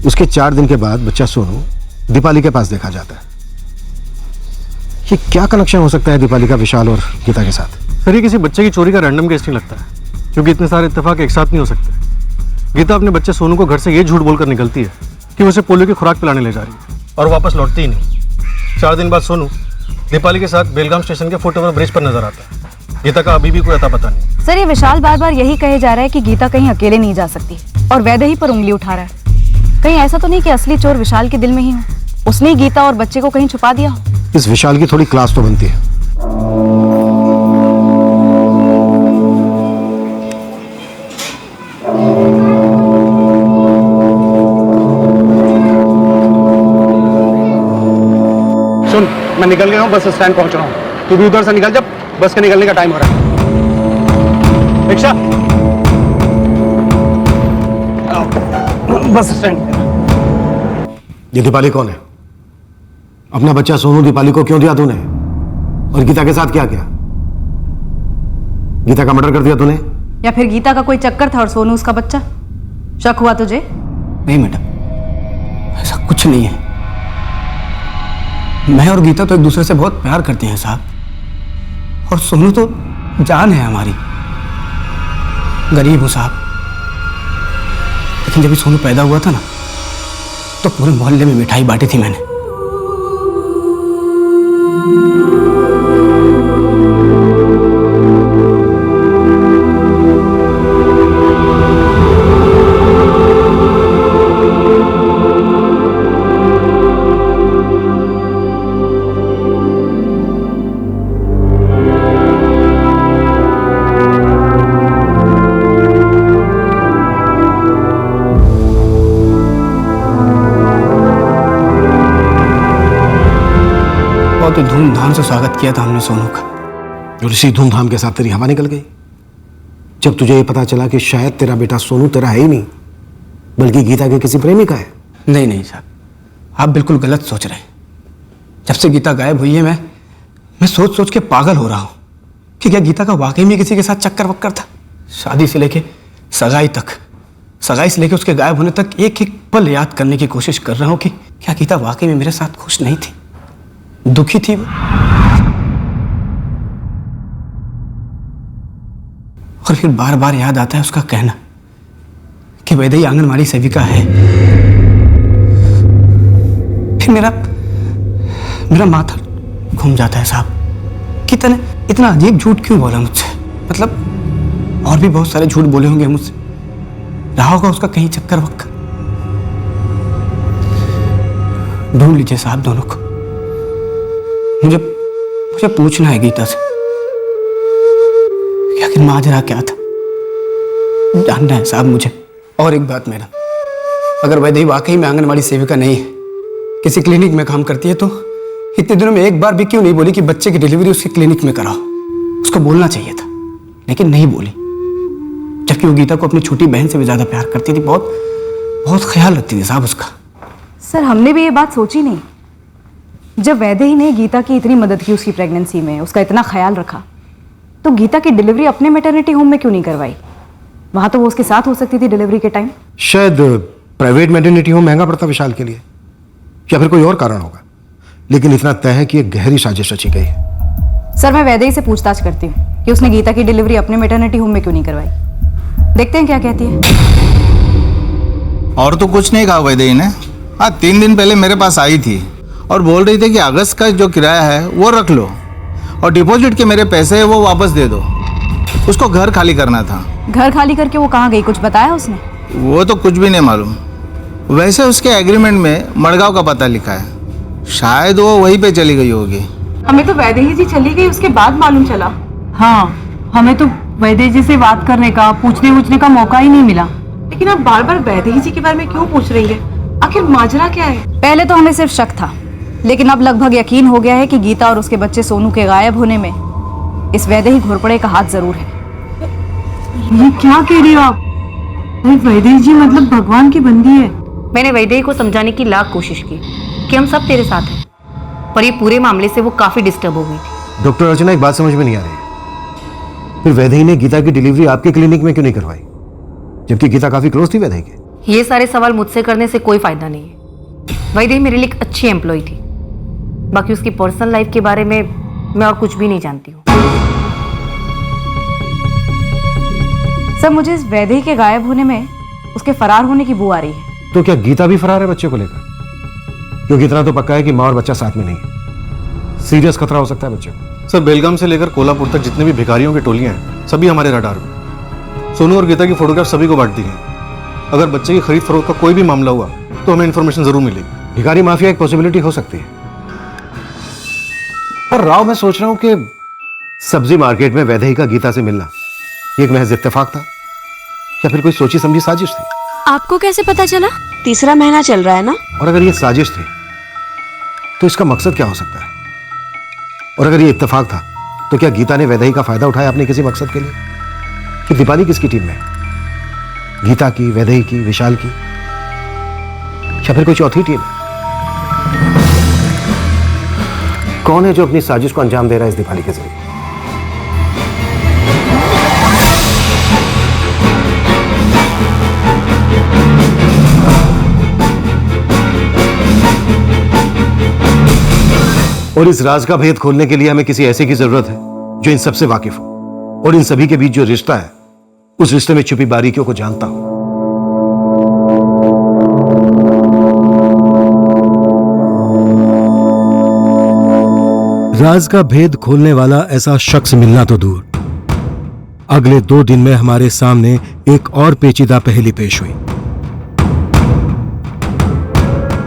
उसके 4 दिन के बाद बच्चा सोनू दीपाली के पास देखा जाता है। ये क्या कनेक्शन हो सकता है दीपाली का विशाल और गीता के साथ? सर ये किसी बच्चे की चोरी का रैंडम केस नहीं लगता है, क्योंकि इतने सारे इत्तेफाक एक साथ नहीं हो सकते। गीता अपने बच्चे सोनू को घर से ये झूठ बोलकर निकलती है कि वो उसे पोलियो की खुराक पिलाने ले जा रही है, और वापस लौटती ही नहीं। 4 दिन बाद सोनू दीपाली के साथ बेलगाम स्टेशन के फुट ओवर ब्रिज पर नजर आता है। गीता का अभी भी कोई अता पता नहीं। सर ये विशाल बार बार यही कहे जा रहा है कि गीता कहीं अकेले नहीं जा सकती, और वैदेही पर उंगली उठा रहा है। कहीं ऐसा तो नहीं कि असली चोर विशाल के दिल में ही हो, उसने ही गीता और बच्चे को कहीं छुपा दिया हो? इस विशाल की थोड़ी क्लास तो बनती है। सुन, मैं निकल गया हूँ, बस स्टैंड पहुंच रहा हूँ। तू भी उधर से निकल, जब बस के निकलने का टाइम हो रहा है। Rickshaw, bus stand. ये दीपाली कौन है? अपना बच्चा सोनू दीपाली को क्यों दिया तूने? और गीता के साथ क्या किया? गीता का मर्डर कर दिया तूने? या फिर गीता का कोई चक्कर था और सोनू उसका बच्चा? शक हुआ तुझे? नहीं मैडम, ऐसा कुछ नहीं है। मैं और गीता तो एक दूसरे से बहुत प्यार करते हैं साहब, और सोनू तो जान है हमारी। गरीब हूँ साहब, लेकिन जब सोनू पैदा हुआ था ना, तो पूरे मोहल्ले में मिठाई बांटी थी मैंने। बहुत ही धूमधाम से स्वागत किया था हमने सोनू का। और इसी धूमधाम के साथ तेरी हवा निकल गई जब तुझे ये पता चला कि शायद तेरा बेटा सोनू तेरा है ही नहीं, बल्कि गीता के किसी प्रेमी का है। नहीं नहीं साहब, आप बिल्कुल गलत सोच रहे हैं। जब से गीता गायब हुई है मैं सोच सोच के पागल हो रहा हूँ कि क्या गीता का वाकई में किसी के साथ चक्कर वक्कर था। शादी से लेके सगाई तक, सगाई से लेके उसके गायब होने तक एक एक पल याद करने की कोशिश कर रहा हूँ कि क्या गीता वाकई में मेरे साथ खुश नहीं थी, दुखी थी वो। और फिर बार बार याद आता है उसका कहना कि वैदेही आंगनवाड़ी सेविका है। फिर मेरा माथा घूम जाता है साहब कि तने इतना अजीब झूठ क्यों बोला मुझसे। मतलब और भी बहुत सारे झूठ बोले होंगे मुझसे, रहा होगा उसका कहीं चक्कर वक्कर। ढूंढ लीजिए साहब दोनों को। मुझे पूछना है गीता से कि आखिर माजरा क्या था, जानना है साहब मुझे। और एक बात मैडम, अगर वैदेही वाकई में आंगनवाड़ी सेविका नहीं है, किसी क्लिनिक में काम करती है, तो इतने दिनों में एक बार भी क्यों नहीं बोली कि बच्चे की डिलीवरी उसके क्लिनिक में कराओ। उसको बोलना चाहिए था, लेकिन नहीं बोली। जबकि वो गीता को अपनी छोटी बहन से भी ज्यादा प्यार करती थी, बहुत बहुत ख्याल रखती थी साहब उसका। सर हमने भी ये बात सोची नहीं। जब वैदेही ने गीता की इतनी मदद की उसकी प्रेगनेंसी में, उसका इतना ख्याल रखा, तो गीता की डिलीवरी अपने मैटरनिटी होम में क्यों नहीं करवाई? वहां तो वो उसके साथ हो सकती थी डिलीवरी के टाइम। शायद प्राइवेट मैटरनिटी होम महंगा पड़ता विशाल के लिए, या फिर कोई और कारण होगा, लेकिन इतना तय है कि एक गहरी साजिश रची गई है। सर मैं वैदेही से पूछताछ करती हूँ कि उसने गीता की डिलीवरी अपने मैटरनिटी होम में क्यों नहीं करवाई। देखते हैं क्या कहती है। और तो कुछ नहीं कहा वैदेही ने। हाँ 3 दिन पहले मेरे पास आई थी और बोल रही थी कि अगस्त का जो किराया है वो रख लो और डिपॉजिट के मेरे पैसे है वो वापस दे दो। उसको घर खाली करना था। घर खाली करके वो कहाँ गई, कुछ बताया उसने? वो तो कुछ भी नहीं मालूम। वैसे उसके एग्रीमेंट में मड़गांव का पता लिखा है, शायद वो वहीं पे चली गई होगी। हमें तो वैदेही जी चली गई उसके बाद मालूम चला। हाँ हमें तो वैदेही जी से बात करने का, पूछने का मौका ही नहीं मिला। लेकिन आप बार बार वैदेही जी के बारे में क्यों पूछ रही है? आखिर माजरा क्या है? पहले तो हमें सिर्फ शक था, लेकिन अब लगभग यकीन हो गया है कि गीता और उसके बच्चे सोनू के गायब होने में इस वैदेही घोरपड़े का हाथ जरूर है। ये क्या कह रही हो आप? वैदेही जी मतलब भगवान की बंदी है। मैंने वैदेही को समझाने की लाख कोशिश की कि हम सब तेरे साथ हैं, पर ये पूरे मामले से वो काफी डिस्टर्ब हो गई थी। डॉक्टर अर्चना, एक बात समझ में नहीं आ रही, फिर वैदेही ने गीता की डिलीवरी आपके क्लिनिक में क्यों नहीं करवाई, जबकि गीता काफी क्लोज थी वैदेही के? ये सारे सवाल मुझसे करने से कोई फायदा नहीं है। वैदेही मेरे लिए एक अच्छी एम्प्लॉय थी, बाकी उसकी पर्सनल लाइफ के बारे में मैं और कुछ भी नहीं जानती हूँ। सर मुझे इस वैदेही के गायब होने में उसके फरार होने की बू आ रही है। तो क्या गीता भी फरार है बच्चे को लेकर? क्योंकि इतना तो पक्का है कि माँ और बच्चा साथ में नहीं है। सीरियस खतरा हो सकता है बच्चे को। सर बेलगाम से लेकर कोल्हापुर तक जितने भी भिखारियों की टोलियां हैं सभी हमारे रडार में। सोनू और गीता की फोटोग्राफ सभी को बांट दी गई। अगर बच्चे की खरीद फरोख्त का कोई भी मामला हुआ तो हमें इन्फॉर्मेशन जरूर मिलेगी। भिखारी माफिया एक पॉसिबिलिटी हो सकती है। पर राव, मैं सोच रहा हूं कि सब्जी मार्केट में वैदेही का गीता से मिलना एक महज इत्तेफाक था या फिर कोई सोची समझी साजिश थी? आपको कैसे पता चला? तीसरा महीना चल रहा है ना। और अगर ये साजिश थी तो इसका मकसद क्या हो सकता है? और अगर ये इत्तेफाक था तो क्या गीता ने वैदेही का फायदा उठाया अपने किसी मकसद के लिए? कि दीपाली किसकी टीम में? गीता की, वैदेही की, विशाल की, या फिर कोई चौथी टीम? कौन है जो अपनी साजिश को अंजाम दे रहा है इस दीपाली के जरिए? और इस राज का भेद खोलने के लिए हमें किसी ऐसे की जरूरत है जो इन सबसे वाकिफ हो और इन सभी के बीच जो रिश्ता है उस रिश्ते में छुपी बारीकियों को जानता हो। राज का भेद खोलने वाला ऐसा शख्स मिलना तो दूर, अगले 2 दिन में हमारे सामने एक और पेचीदा पहेली पेश हुई।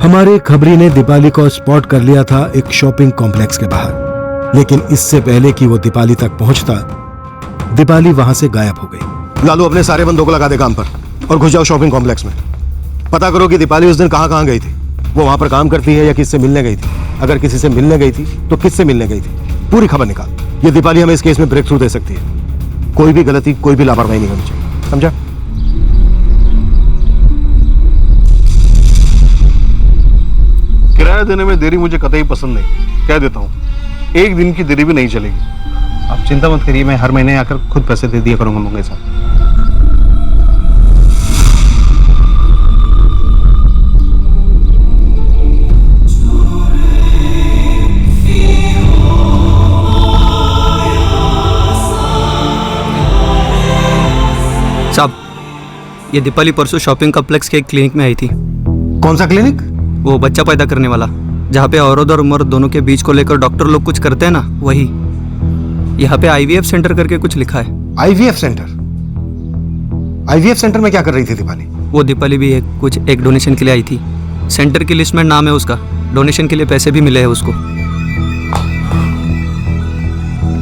हमारे खबरी ने दीपाली को स्पॉट कर लिया था एक शॉपिंग कॉम्प्लेक्स के बाहर, लेकिन इससे पहले कि वो दीपाली तक पहुंचता, दीपाली वहां से गायब हो गई। लालू, अपने सारे बंदों को लगा दे काम पर और घुस जाओ शॉपिंग कॉम्प्लेक्स में। पता करो कि दीपाली उस दिन कहां गई थी। वो वहां पर काम करती है या किससे मिलने गई थी। अगर किसी से मिलने गई थी तो किससे मिलने गई थी, पूरी खबर निकाल। ये दीपाली हमें इस केस में ब्रेक थ्रू दे सकती है। कोई भी गलती, कोई भी लापरवाही नहीं होनी चाहिए, समझा? किराया देने में देरी मुझे कतई पसंद नहीं, कह देता हूँ। एक दिन की देरी भी नहीं चलेगी। आप चिंता मत करिए, मैं हर महीने आकर खुद पैसे दे दिया करूंगा मंगे साहब। साहब, ये दीपाली परसों शॉपिंग कॉम्प्लेक्स के एक क्लिनिक में आई थी। कौन सा क्लिनिक? वो बच्चा पैदा करने वाला, जहाँ पे औरत और मर्द दोनों के बीच को लेकर डॉक्टर लोग कुछ करते हैं ना, वही। यहाँ पे IVF सेंटर करके कुछ लिखा है। IVF centre? IVF सेंटर में क्या कर रही थी दीपाली? वो दीपाली भी एक डोनेशन के लिए आई थी। सेंटर की लिस्ट में नाम है उसका, डोनेशन के लिए पैसे भी मिले हैं उसको।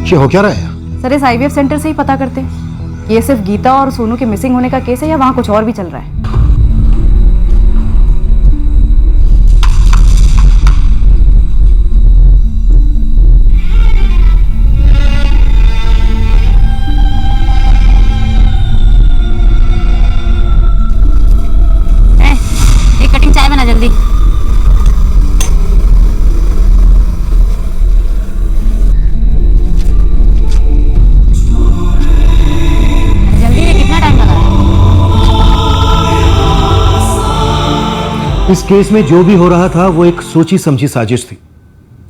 ये हो क्या रहा है? सर, इस IVF सेंटर से ही पता करते हैं ये सिर्फ गीता और सोनू के मिसिंग होने का केस है या वहाँ कुछ और भी चल रहा है। एक कटिंग चाय बना जल्दी। इस केस में जो भी हो रहा था वो एक सोची समझी साजिश थी।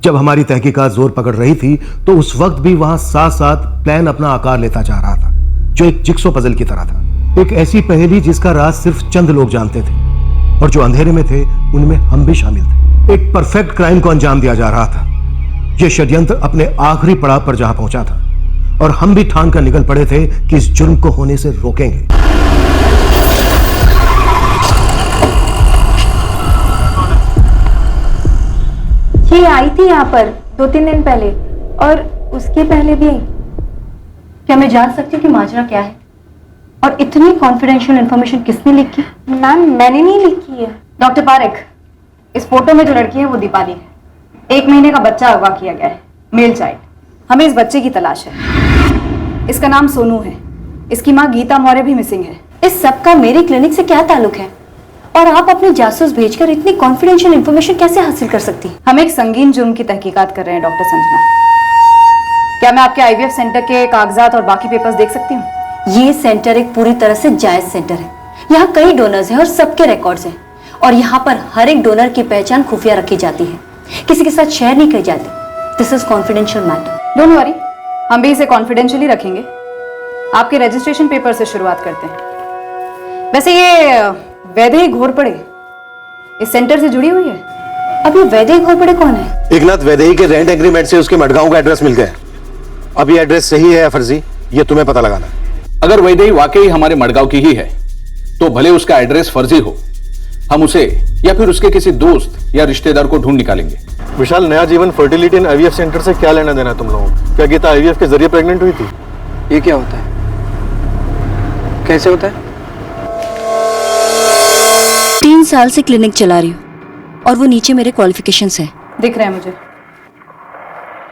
जब हमारी तहकीकात जोर पकड़ रही थी तो उस वक्त भी वहां साथ साथ प्लान अपना आकार लेता जा रहा था, जो एक जिक्सो पजल की तरह था। एक ऐसी पहेली जिसका राज सिर्फ चंद लोग जानते थे और जो अंधेरे में थे उनमें हम भी शामिल थे। एक परफेक्ट क्राइम को अंजाम दिया जा रहा था। यह षड्यंत्र अपने आखिरी पड़ाव पर जहां पहुंचा था और हम भी ठान कर निकल पड़े थे कि इस जुर्म को होने से रोकेंगे। ये आई थी यहाँ पर 2-3 दिन पहले और उसके पहले भी आई। क्या मैं जान सकती हूँ कि माजरा क्या है और इतनी कॉन्फिडेंशियल इंफॉर्मेशन किसने लिखी? मैम, मैंने नहीं लिखी है। डॉक्टर पारेख, इस फोटो में जो लड़की है वो दीपाली है। 1 महीने का बच्चा अगवा किया गया है, मेल चाइल्ड। हमें इस बच्चे की तलाश है। इसका नाम सोनू है। इसकी माँ गीता मौर्य भी मिसिंग है। इस सब का मेरे क्लिनिक से क्या ताल्लुक है और आप अपने जासूस भेजकर इतनी कॉन्फिडेंशियल इंफॉर्मेशन कैसे हासिल कर सकती हैं? हम एक संगीन जुर्म की तहकीकात कर रहे हैं डॉक्टर संजना। क्या मैं आपके IVF सेंटर के कागजात और बाकी पेपर्स देख सकती हूँ? ये सेंटर एक पूरी तरह से जायज सेंटर है। यहाँ कई डोनर्स हैं और सबके रिकॉर्ड्स हैं और यहाँ पर हर एक डोनर की पहचान खुफिया रखी जाती है, किसी के साथ शेयर नहीं की जाती। This is confidential matter. Don't worry, हम भी इसे कॉन्फिडेंशियली रखेंगे। आपके रजिस्ट्रेशन पेपर से शुरुआत करते हैं। वैसे ये वैदेही घोरपड़े इस सेंटर से जुड़ी हुई है? अब ये वैदेही घोरपड़े कौन है? एकनाथ वैदेही के रेंट एग्रीमेंट से उसके मडगांव का एड्रेस मिल गया। अब ये एड्रेस सही है या फर्जी, ये तुम्हें पता लगाना है। अगर वैदेही वाकई हमारे मडगांव की ही है तो भले उसका एड्रेस फर्जी हो, हम उसे या फिर उसके किसी दोस्त या रिश्तेदार को ढूंढ निकालेंगे। विशाल, नया जीवन फर्टिलिटी एंड IVF सेंटर से क्या लेना देना तुम लोगों को? क्या गीता IVF के जरिए प्रेग्नेंट हुई थी? ये क्या होता है? कैसे होता है? 3 साल से क्लिनिक चला रही हूँ और वो नीचे मेरे क्वालिफिकेशंस हैं। दिख रहा है मुझे।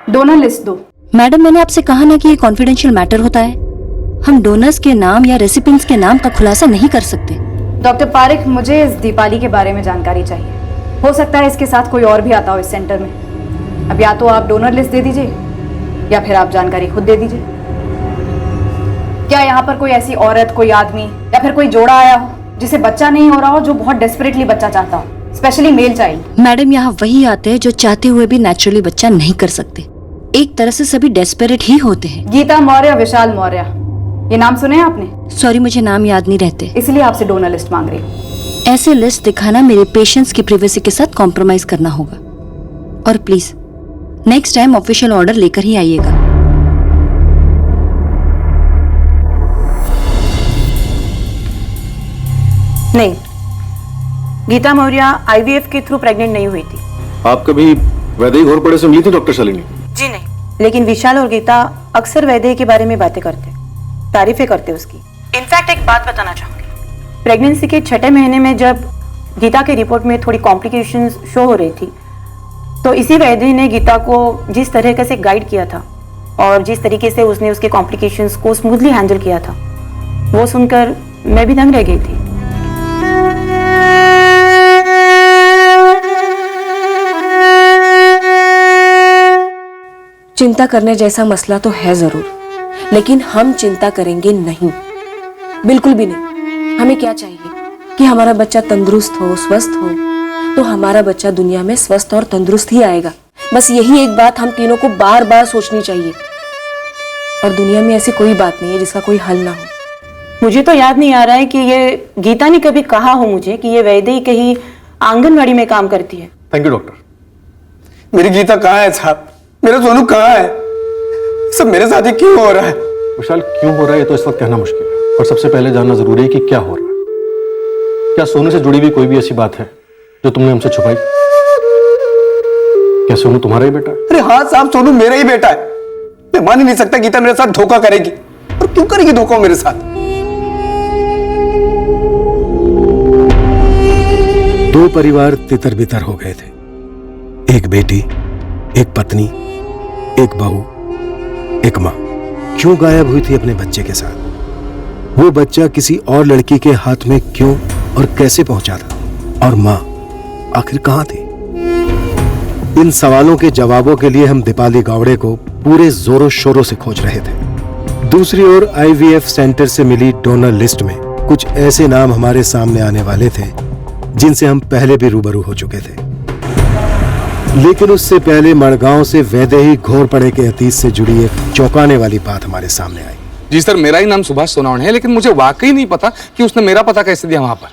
डोनर लिस्ट दो। मैडम, मैंने आपसे कहा ना कि ये कॉन्फिडेंशियल मैटर होता है। हम डोनर्स के नाम या रेसिपिएंट्स के नाम का खुलासा नहीं कर सकते। डॉक्टर पारेख, मुझे इस दीपाली के बारे में जानकारी चाहिए। हो सकता है इसके साथ कोई और भी आता हो इस सेंटर में। अब या तो आप डोनर लिस्ट दे दीजिए या फिर आप जानकारी खुद दे दीजिए। क्या यहाँ पर कोई ऐसी औरत, कोई आदमी या फिर कोई जोड़ा आया हो जिसे बच्चा नहीं हो रहा हो, जो बहुत डेस्परेटली बच्चा चाहता हो, स्पेशली मेल चाइल्ड? मैडम, यहाँ वही आते हैं जो चाहते हुए भी नेचुरली बच्चा नहीं कर सकते। एक तरह से सभी डेस्परेट ही होते हैं। गीता मौर्य, विशाल मौर्य, ये नाम सुने हैं आपने? सॉरी, मुझे नाम याद नहीं रहते, इसलिए आपसे डोनर लिस्ट मांग रही हूँ। ऐसे लिस्ट दिखाना मेरे पेशेंट्स की प्राइवेसी के साथ कॉम्प्रोमाइज करना होगा। और please next time official order लेकर ही आइएगा। नहीं, गीता मौर्य IVF के थ्रू प्रेग्नेंट नहीं हुई थी। आप कभी वैदेही घोरपड़े से मिली थी डॉक्टर शालिनी? जी नहीं, लेकिन विशाल और गीता अक्सर वैदेही के बारे में बातें करते, तारीफें करते उसकी। इनफैक्ट एक बात बताना चाहूंगी, प्रेगनेंसी के 6ठे महीने में जब गीता के रिपोर्ट में थोड़ी कॉम्प्लिकेशंस शो हो रही थी, तो इसी वैदेही ने गीता को जिस तरह से गाइड किया था और जिस तरीके से उसने उसके कॉम्प्लिकेशंस को स्मूथली हैंडल किया था, वो सुनकर मैं भी दंग रह गई थी। चिंता करने जैसा मसला तो है जरूर, लेकिन हम चिंता करेंगे नहीं, बिल्कुल भी नहीं। हमें क्या चाहिए कि हमारा बच्चा तंदुरुस्त हो, स्वस्थ हो, तो हमारा बच्चा दुनिया में स्वस्थ और तंदुरुस्त ही आएगा। बस यही एक बात हम तीनों को बार बार सोचनी चाहिए। और दुनिया में ऐसी कोई बात नहीं है जिसका कोई हल ना हो। मुझे तो याद नहीं आ रहा है कि ये गीता ने कभी कहा हो मुझे कि ये वैदेही कहीं आंगनवाड़ी में काम करती है। Thank you doctor. मेरी गीता कहाँ है साहब? मेरा सोनू कहाँ है? सब मेरे साथ ही क्यों हो रहा है? विशाल, क्यों हो रहा है ये तो इस वक्त कहना मुश्किल है, और सबसे पहले जानना जरूरी है कि क्या हो रहा है। क्या सोनू से जुड़ी हुई कोई भी ऐसी बात है जो तुमने हमसे छुपाई? क्या सोनू तुम्हारा ही बेटा है? अरे हाँ साहब, सोनू मेरा ही बेटा है। मैं मान ही नहीं सकता गीता मेरे साथ धोखा करेगी। और क्यों करेगी धोखा मेरे साथ? दो परिवार तितर बितर हो गए थे। एक बेटी, एक पत्नी, एक बहू, एक मां क्यों गायब हुई थी अपने बच्चे के साथ? वो बच्चा किसी और लड़की के हाथ में क्यों और कैसे पहुंचा था? और मां आखिर कहां थी? इन सवालों के जवाबों के लिए हम दीपाली गावड़े को पूरे जोरों शोरों से खोज रहे थे। दूसरी ओर आईवीएफ सेंटर से मिली डोनर लिस्ट में कुछ ऐसे नाम हमारे सामने आने वाले थे जिनसे हम पहले भी रूबरू हो चुके थे। लेकिन उससे पहले मड़गांव से वैदेही घोरपड़े के अतीत से जुड़ी एक चौंकाने वाली बात हमारे सामने आई। जी सर, मेरा ही नाम सुभाष सोनावणे है, लेकिन मुझे वाकई नहीं पता कि उसने मेरा पता कैसे दिया वहां पर।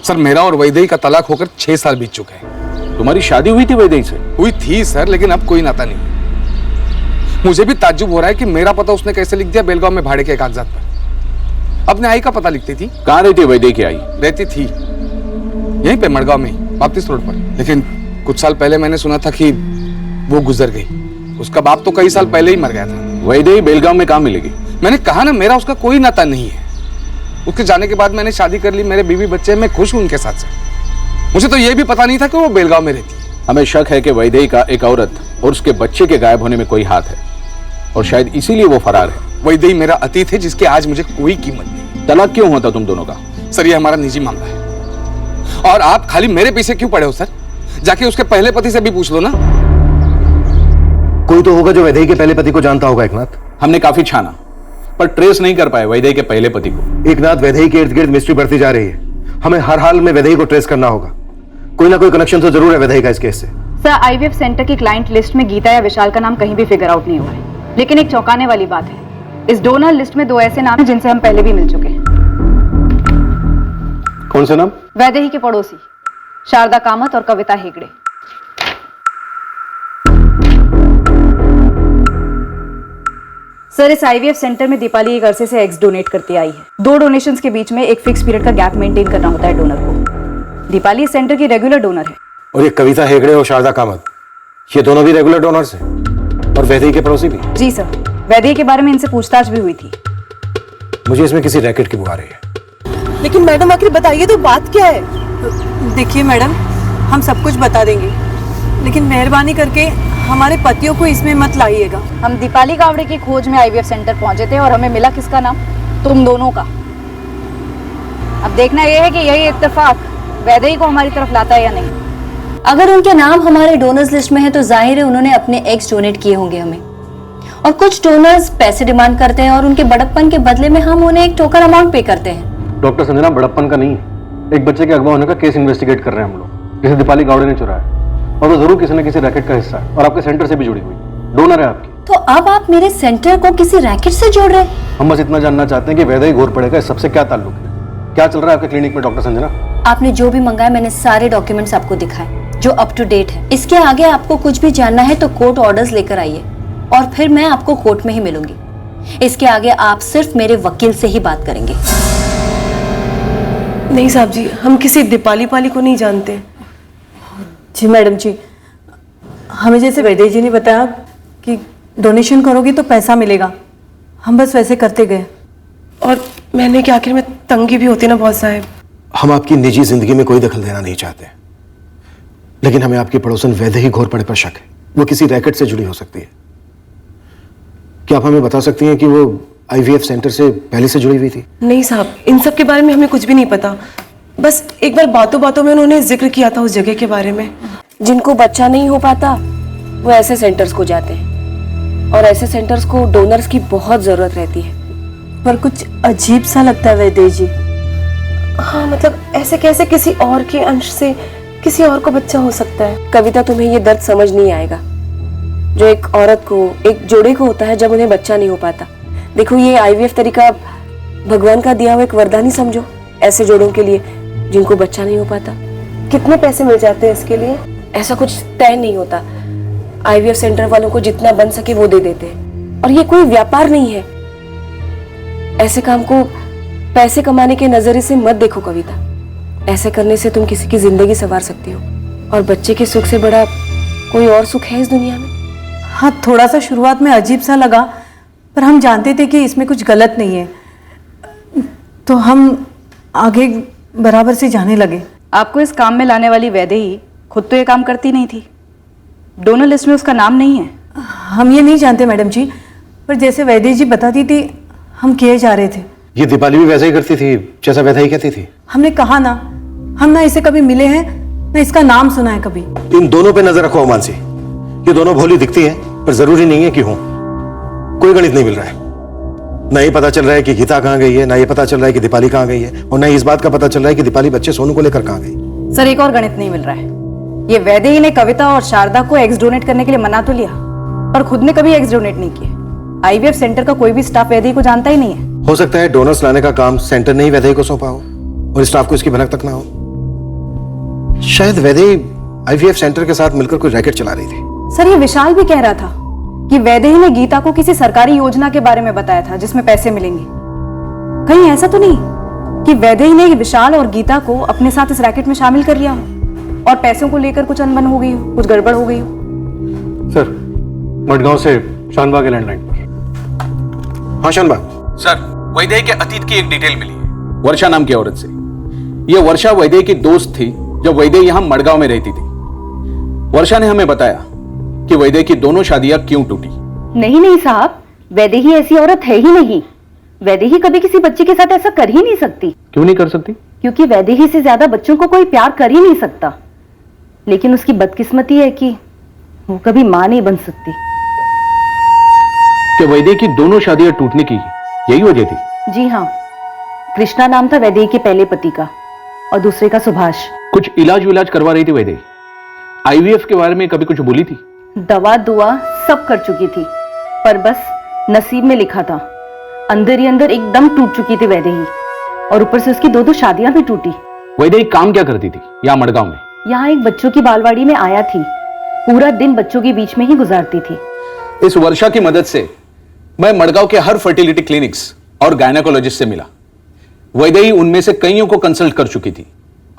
सर, मेरा और वैदेही का तलाक होकर 6 साल बीत चुके हैं। तुम्हारी शादी हुई थी वैदेही से? हुई थी सर, लेकिन अब कोई नाता नहीं। मुझे भी ताज्जुब हो रहा है कि मेरा पता उसने कैसे लिख दिया बेलगांव में भाड़े के कागजात पर। अपने आई का पता लिखती थी। कहाँ रहती है वैदेही की आई? रहती थी यहीं पे मड़गांव में, बाप्तिस्ट रोड पर। लेकिन कुछ साल पहले मैंने सुना था कि वो गुजर गई। उसका बाप तो कई साल पहले ही मर गया था। वैदेही बेलगांव में कहाँ मिलेगी? मैंने कहा ना, मेरा उसका कोई नाता नहीं है। उसके जाने के बाद मैंने शादी कर ली, मेरे बीवी बच्चे, मैं खुश हूं उनके साथ से। मुझे तो ये भी पता नहीं था कि वो बेलगांव में रहती है। हमें शक है कि वैदेही का एक औरत और उसके बच्चे के गायब होने में कोई हाथ है, और शायद इसीलिए वो फरार है। वैदेही मेरा अतीत है जिसकी आज मुझे कोई कीमत नहीं। तलाक क्यों होता तुम दोनों का? सर, ये हमारा निजी मामला है, और आप खाली मेरे पीछे क्यों पड़े हो सर? जाके उसके पहले पति से भी पूछ लो ना। कोई तो होगा जो वैदेही के पहले पति को जानता होगा। एकनाथ, हमने काफी छाना पर ट्रेस नहीं कर पाए वैदेही के पहले पति को। एकनाथ, वैदेही के इर्द गिर्द मिस्ट्री बढ़ती जा रही है। हमें हर हाल में वैदेही को ट्रेस करना होगा। कोई ना कोई कनेक्शन तो जरूर है वैदेही का इस केस से। सर, आईवीएफ सेंटर की क्लाइंट लिस्ट में गीता या विशाल का नाम कहीं भी फिगर आउट नहीं हुआ है। लेकिन एक चौंकाने वाली बात है, इस डोनर लिस्ट में 2 ऐसे नाम हैं जिनसे हम पहले भी मिल चुके हैं। कौन से नाम? वैदेही के पड़ोसी शारदा कामत और कविता हेगड़े। सर, इस आईवीएफ सेंटर में दीपाली एक अरसे से एग्स डोनेट करती आई है। 2 डोनेशंस के बीच में एक फिक्स पीरियड का गैप मेंटेन करना होता है डोनर को। दीपाली इस सेंटर की रेगुलर डोनर है। और ये कविता हेगड़े और शारदा कामत, ये दोनों भी रेगुलर डोनर्स हैं, और वैदेही के पड़ोसी भी। जी सर, वैदेही के बारे में इनसे पूछताछ भी हुई थी। मुझे इसमें किसी रैकेट की बुआ रही है। लेकिन मैडम, आखिर बताइए तो बात क्या है? देखिए मैडम, हम सब कुछ बता देंगे, लेकिन मेहरबानी करके हमारे पतियों को इसमें मत लाइएगा। हम दीपाली गावड़े की खोज में आईवीएफ सेंटर पहुंचे थे और हमें मिला किसका नाम? तुम दोनों का। अब देखना यह है कि यही इत्तेफाक वैदेही को हमारी तरफ लाता है या नहीं। अगर उनके नाम हमारे डोनर्स लिस्ट में है तो जाहिर है उन्होंने अपने एग्स डोनेट किए होंगे हमें। और कुछ डोनर्स पैसे डिमांड करते हैं और उनके बड़प्पन के बदले में हम उन्हें एक टोकन अमाउंट पे करते हैं। डॉक्टर संजना, बड़प्पन का नहीं है, एक बच्चे के अगवा होने का केस इन्वेस्टिगेट कर रहे हैं हम लोग, जिसे दीपाली गावड़े ने चुराया, और वो जरूर किसी न किसी रैकेट का हिस्सा है और आपके सेंटर से भी जुड़ी हुई डोनर है आपकी। तो अब आप मेरे सेंटर को किसी रैकेट से जोड़ रहे हैं? हम बस इतना जानना चाहते हैं कि वैदेही घोरपड़े का इस सबसे क्या ताल्लुक है? क्या चल रहा है आपके क्लिनिक में डॉक्टर संजना? आपने जो भी मंगाया मैंने सारे डॉक्यूमेंट्स आपको दिखाए जो अप टू डेट है। इसके आगे आपको कुछ भी जानना है तो कोर्ट ऑर्डर्स लेकर आइए और फिर मैं आपको कोर्ट में ही मिलूंगी। इसके आगे आप सिर्फ मेरे वकील से ही बात करेंगे। नहीं साहब जी, हम किसी दीपाली पाली को नहीं जानते। जी मैडम जी, हमें जैसे वैदेही जी ने बताया कि डोनेशन करोगी तो पैसा मिलेगा, हम बस वैसे करते गए। और मैंने कि आखिर में तंगी भी होती ना बहुत साहब। हम आपकी निजी जिंदगी में कोई दखल देना नहीं चाहते, लेकिन हमें आपकी पड़ोसन वैदेही घोरपड़े पर शक है। वो किसी रैकेट से जुड़ी हो सकती है। क्या आप हमें बता सकती हैं कि वो आईवीएफ सेंटर से पहले से जुड़ी हुई थी? नहीं साहब, इन सब के बारे में हमें कुछ भी नहीं पता। बस एक बार बातों बातों में उन्होंने जिक्र किया था उस जगह के बारे में। जिनको बच्चा नहीं हो पाता वो ऐसे सेंटर्स को जाते हैं, और ऐसे सेंटर्स को डोनर्स की बहुत जरूरत रहती है। पर कुछ अजीब सा लगता है वैदेही जी। हाँ मतलब ऐसे कैसे किसी और के अंश से किसी और को बच्चा हो सकता है? कविता, तुम्हें ये दर्द समझ नहीं आएगा जो एक औरत को, एक जोड़े को होता है जब उन्हें बच्चा नहीं हो पाता। देखो, ये आईवीएफ तरीका भगवान का दिया हुआ एक वरदान ही समझो ऐसे जोड़ों के लिए जिनको बच्चा नहीं हो पाता। कितने पैसे मिल जाते हैं इसके लिए? ऐसा कुछ तय नहीं होता। आईवीएफ सेंटर वालों को जितना बन सके वो दे देते हैं, और ये कोई व्यापार नहीं है। ऐसे काम को पैसे कमाने के नजरिए से मत देखो कविता। ऐसे करने से तुम किसी की जिंदगी संवार सकती हो, और बच्चे के सुख से बड़ा कोई और सुख है इस दुनिया में? हाँ, थोड़ा सा शुरुआत में अजीब सा लगा, पर हम जानते थे कि इसमें कुछ गलत नहीं है, तो हम आगे बराबर से जाने लगे। आपको इस काम में लाने वाली वैदेही खुद तो ये काम करती नहीं थी। डोनर लिस्ट में उसका नाम नहीं है। हम ये नहीं जानते मैडम जी, पर जैसे वैदेही जी बताती थी हम किए जा रहे थे। ये दीपाली भी वैसे ही करती थी जैसा वैदेही कहती थी। हमने कहा ना, हम ना इसे कभी मिले हैं ना इसका नाम सुना है कभी। इन दोनों पे नजर रखो मानसी। ये दोनों भोली दिखती है पर जरूरी नहीं है कि हो। कोई गणित नहीं मिल रहा है। ना ये पता चल रहा है कि गीता कहाँ गई है, ना ये पता चल रहा है कि दीपाली कहाँ गई है, और ना इस बात का पता चल रहा है कि दीपाली बच्चे सोनू को लेकर कहाँ गई। सर, एक और गणित नहीं मिल रहा है। ये वैदेही ने कविता और शारदा को एग्स डोनेट करने के लिए मना तो लिया, पर खुद ने कभी एग्स डोनेट नहीं किया। आईवीएफ सेंटर का कोई भी स्टाफ वैदेही को जानता ही नहीं है। हो सकता है डोनर्स लाने का काम सेंटर ने ही वैदेही को सौंपा हो, और स्टाफ को इसकी भनक तक ना हो। शायद वैदेही आईवीएफ सेंटर के साथ मिलकर कोई रैकेट चला रही थी। सर, ये विशाल भी कह रहा था कि वैदेही ने गीता को किसी सरकारी योजना के बारे में बताया था जिसमें पैसे मिलेंगे। कहीं ऐसा तो नहीं कि वैदेही ने विशाल और गीता को अपने साथ इस रैकेट में शामिल कर लिया हो और पैसों को लेकर कुछ अनबन हो गई हो, कुछ गड़बड़ हो गई हो? सर, मडगांव से शानबाग के लैंडलाइन पर। हाँ शानबाग। सर, वैदेही के अतीत की एक डिटेल मिली है वर्षा नाम की औरत से। यह वर्षा वैदेही की दोस्त थी जब वैदेही यहां मडगांव में रहती थी। वर्षा ने हमें बताया कि वैदेही की दोनों शादियां क्यों टूटी। नहीं साहब, वैदेही ऐसी औरत है ही नहीं। वैदेही कभी किसी बच्चे के साथ ऐसा कर ही नहीं सकती। क्यों नहीं कर सकती? क्योंकि वैदेही से ज्यादा बच्चों को कोई प्यार कर ही नहीं सकता। लेकिन उसकी बदकिस्मती है कि वो कभी मां नहीं बन सकती। क्या वैदेही की दोनों शादियां टूटने की यही वजह थी? जी हाँ, कृष्णा नाम था वैदेही के पहले पति का, और दूसरे का सुभाष। कुछ इलाज करवा रही थी वैदेही। आईवीएफ के बारे में कभी कुछ बोली थी? दवा दुआ सब कर चुकी थी, पर बस नसीब में लिखा था। अंदर ही अंदर एकदम टूट चुकी थी वैदेही, और ऊपर से उसकी दो शादियां भी टूटी। वैदेही काम क्या करती थी यहाँ मडगांव में? यहाँ एक बच्चों की बालवाड़ी में आया थी। पूरा दिन बच्चों के बीच में ही गुजारती थी। इस वर्षा की मदद से मैं मडगांव के हर फर्टिलिटी क्लिनिक्स और गायनेकोलॉजिस्ट से मिला। वैदेही उनमें से कईयों को कंसल्ट कर चुकी थी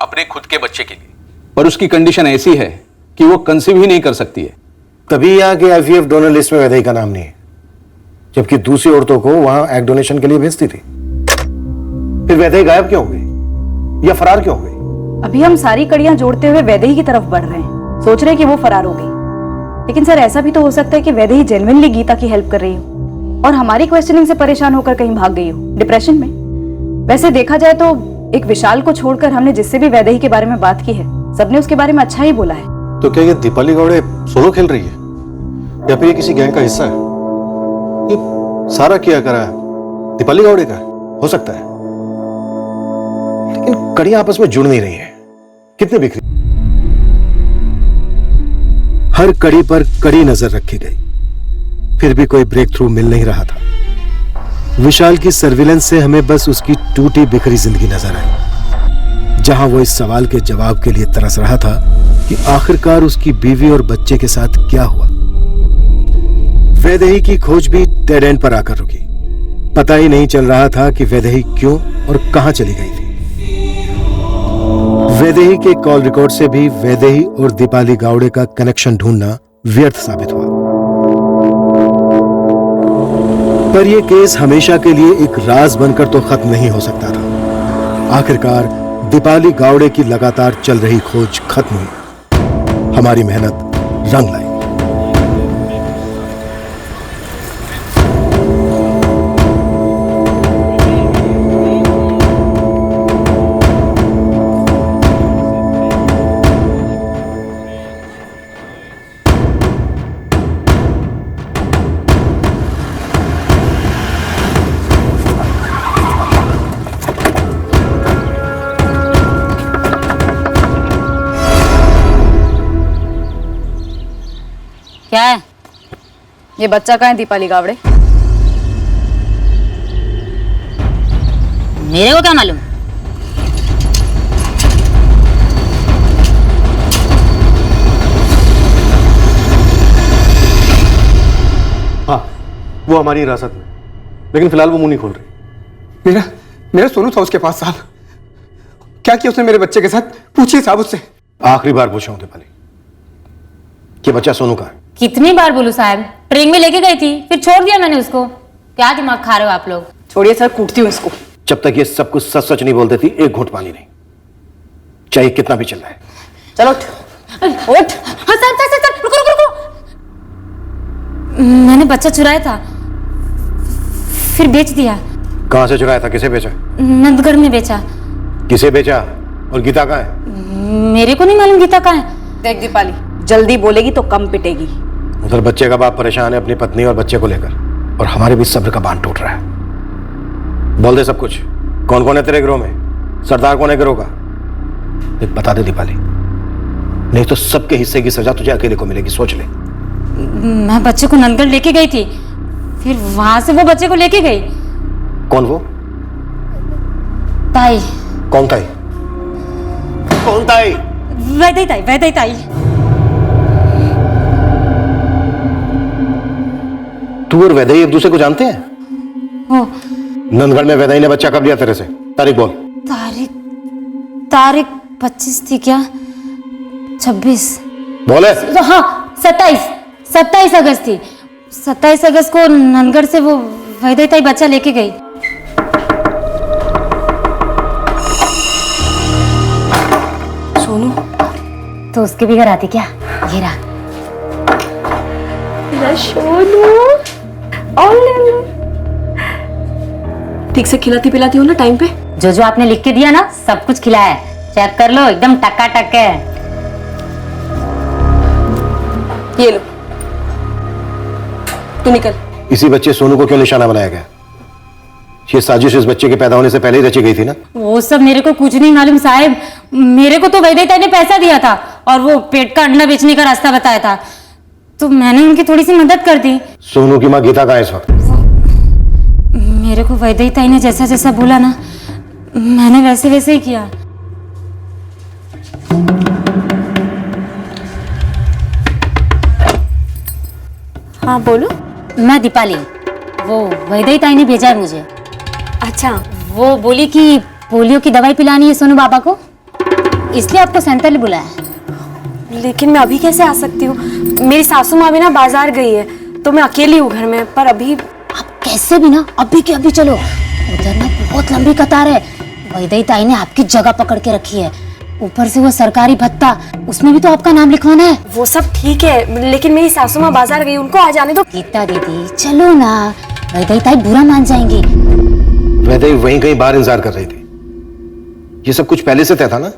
अपने खुद के बच्चे के लिए, पर उसकी कंडीशन ऐसी है कि वो कंसीव ही नहीं कर सकती है। तभी यहाँ के आईवीएफ डोनर लिस्ट में वैदेही का नाम नहीं है, जबकि दूसरी औरतों को वहां एग डोनेशन के लिए भेजती थी। फिर वैदेही गायब क्यों हो गई या फरार क्यों हो गई? अभी हम सारी कड़ियां जोड़ते हुए वैदेही की तरफ बढ़ रहे हैं, सोच रहे हैं कि वो फरार हो गई। लेकिन सर, ऐसा भी तो हो सकता है कि वैदेही जेन्युइनली गीता की हेल्प कर रही हो और हमारी क्वेश्चनिंग से परेशान होकर कहीं भाग गई हो, डिप्रेशन में। वैसे देखा जाए तो एक विशाल को छोड़कर हमने जिससे भी वैदेही के बारे में बात की है, सबने उसके बारे में अच्छा ही बोला है। तो क्या ये दीपाली गौड़े सोलो खेल रही है या फिर ये किसी गैंग का हिस्सा है? ये सारा किया करा दीपाली गौड़े का हो सकता है, लेकिन कड़ियां आपस में जुड़ नहीं रही हैं। कितने बिखरी। हर कड़ी पर कड़ी नजर रखी गई, फिर भी कोई ब्रेक थ्रू मिल नहीं रहा था। विशाल की सर्विलेंस से हमें बस उसकी टूटी बिखरी जिंदगी नजर आई, जहां वो इस सवाल के जवाब के लिए तरस रहा था कि आखिरकार उसकी बीवी और बच्चे के साथ क्या हुआ। वैदेही की खोज भी डेड एंड पर आकर रुकी। पता ही नहीं चल रहा था कि वैदेही क्यों और कहां चली गई थी। वैदेही के कॉल रिकॉर्ड से भी वैदेही और दीपाली गावड़े का कनेक्शन ढूंढना व्यर्थ साबित हुआ। पर यह केस हमेशा के लिए एक राज बनकर तो खत्म नहीं हो सकता था। आखिरकार दीपाली गावड़े की लगातार चल रही खोज खत्म हुई। हमारी मेहनत रंग लाई। क्या है ये बच्चा? कहाँ है दीपाली गावड़े? मेरे को क्या मालूम? हाँ, वो हमारी हिरासत में, लेकिन फिलहाल वो मुंह नहीं खोल रही। मेरा सोनू था उसके पास साहब। क्या किया उसने मेरे बच्चे के साथ? पूछिए साहब उससे। आखिरी बार पूछा हूं दीपाली, कि बच्चा सोनू का है? कितनी बार बोलूं साहब? ट्रेन में लेके गई थी, फिर छोड़ दिया मैंने उसको। क्या दिमाग खा रहे हो आप लोग? छोड़िए सर, कूटती हूँ इसको। जब तक ये सब कुछ सच सच नहीं बोल देती, एक घूंट पानी नहीं, चाहे कितना भी चिल्लाए। चलो उठ। हाँ सर, रुको रुको रुको। मैंने बच्चा चुराया था, फिर बेच दिया। कहां से चुराया था? किसे बेचा? नंदगढ़ में बेचा। किसे बेचा? और गीता कहाँ है? मेरे को नहीं मालूम गीता कहाँ है। देख दीपाली, जल्दी बोलेगी तो कम पिटेगी। उधर बच्चे का बाप परेशान है अपनी पत्नी और बच्चे को लेकर, और हमारे बीच सब्र का बांध टूट रहा है। बोल दे सब कुछ। कौन कौन है तेरे गिरोह में? सरदार कौन है गिरोह का? देख बता दे दीपाली, नहीं तो सबके हिस्से की सजा तुझे अकेले को मिलेगी, सोच ले। मैं बच्चे को नंदगढ़ लेके गई थी, फिर वहां से वो बच्चे को लेके गई। कौन वो? ताई। कौन ताई? कौन ताई? वैदेही ताई। तू और वैदेही एक दूसरे को जानते हैं? हो। नंदगढ़ में वैदेही ने बच्चा कब लिया तेरे से? तारीख बोल। तारीख 25 थी क्या? 26 बोले। हाँ 27 अगस्त थी। 27 अगस्त को नंदगढ़ से वो वैदेही ताई बच्चा लेके गई। सोनू तो उसके भी घर आती क्या? ये रहा। ठीक से खिलाती पिलाती हो ना टाइम पे? जो आपने लिख के दिया ना, सब कुछ खिलाया है। चेक कर लो, एकदम टकाटक है। ये लो, तू निकल। इसी बच्चे सोनू को क्यों निशाना बनाया गया? ये साजिश इस बच्चे के पैदा होने से पहले ही रची गई थी ना? वो सब मेरे को कुछ नहीं मालूम साहब। मेरे को तो वैदेही ताई ने पैसा दिया था और वो पेट का अंडा बेचने का रास्ता बताया था, तो मैंने उनकी थोड़ी सी मदद कर दी। सोनू की माँ गीता कहाँ है इस वक्त? मेरे को वैदेही ताई ने जैसा जैसा बोला ना, मैंने वैसे वैसे ही किया। हाँ बोलो। मैं दीपाली, वो वैदेही ताई ने भेजा है मुझे। अच्छा। वो बोली कि पोलियो की दवाई पिलानी है सोनू बाबा को, इसलिए आपको सेंटर बुलाया है। लेकिन मैं अभी कैसे आ सकती हूँ? मेरी सासू माँ भी ना बाजार गई है, तो मैं अकेली हूँ घर में। पर अभी आप कैसे भी ना अभी के अभी चलो। उधर ना बहुत लंबी कतार है। वैदेही ताई ने आपकी जगह पकड़ के रखी है। ऊपर से वो सरकारी भत्ता, उसमें भी तो आपका नाम लिखवाना है। वो सब ठीक है, लेकिन मेरी सासू माँ बाजार गई, उनको आ जाने दो। गीता दीदी चलो ना, वैदेही ताई बुरा मान जाएंगी। वैदेही वहीं कहीं बाहर इंतजार कर रही थी। ये सब कुछ पहले से तय था ना?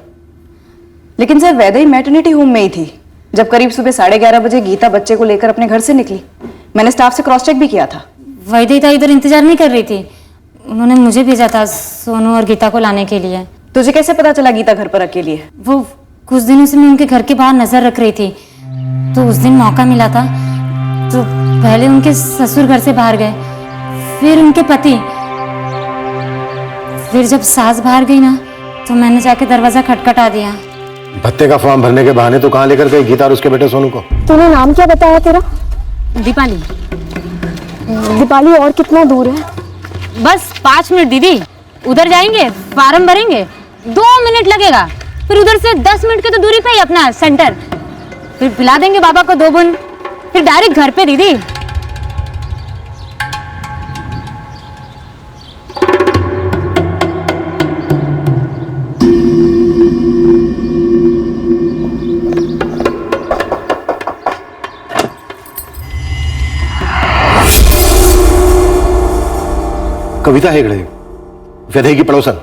लेकिन सर वैदेही मैटरनिटी होम में ही थी जब करीब सुबह 11:30 बजे गीता बच्चे को लेकर अपने घर से निकली। मैंने स्टाफ से क्रॉस चेक भी किया था। वैदेही ताई इधर इंतजार नहीं कर रही थी, उन्होंने मुझे भेजा था सोनू और गीता को लाने के लिए। तुझे कैसे पता चला गीता घर पर अकेली है? वो कुछ दिनों से मैं उनके घर के बाहर नजर रख रही थी, तो उस दिन मौका मिला था। तो पहले उनके ससुर घर से बाहर गए, फिर उनके पति, फिर जब सास बाहर गई ना, तो मैंने जाके दरवाजा खटखटा दिया। भत्ते का फॉर्म भरने के बहाने तो कहाँ लेकर गई गीता और उसके बेटे सोनू को? तूने नाम क्या बताया तेरा? दीपाली। दीपाली और कितना दूर है? बस 5 मिनट दीदी, उधर जाएंगे, फार्म भरेंगे, 2 मिनट लगेगा। फिर उधर से 10 मिनट की तो दूरी पे ही अपना सेंटर। फिर पिला देंगे बाबा को 2 बूंद, फिर डायरेक्ट घर पे दीदी। कविता हेगड़े, वैदेही की पड़ोसन।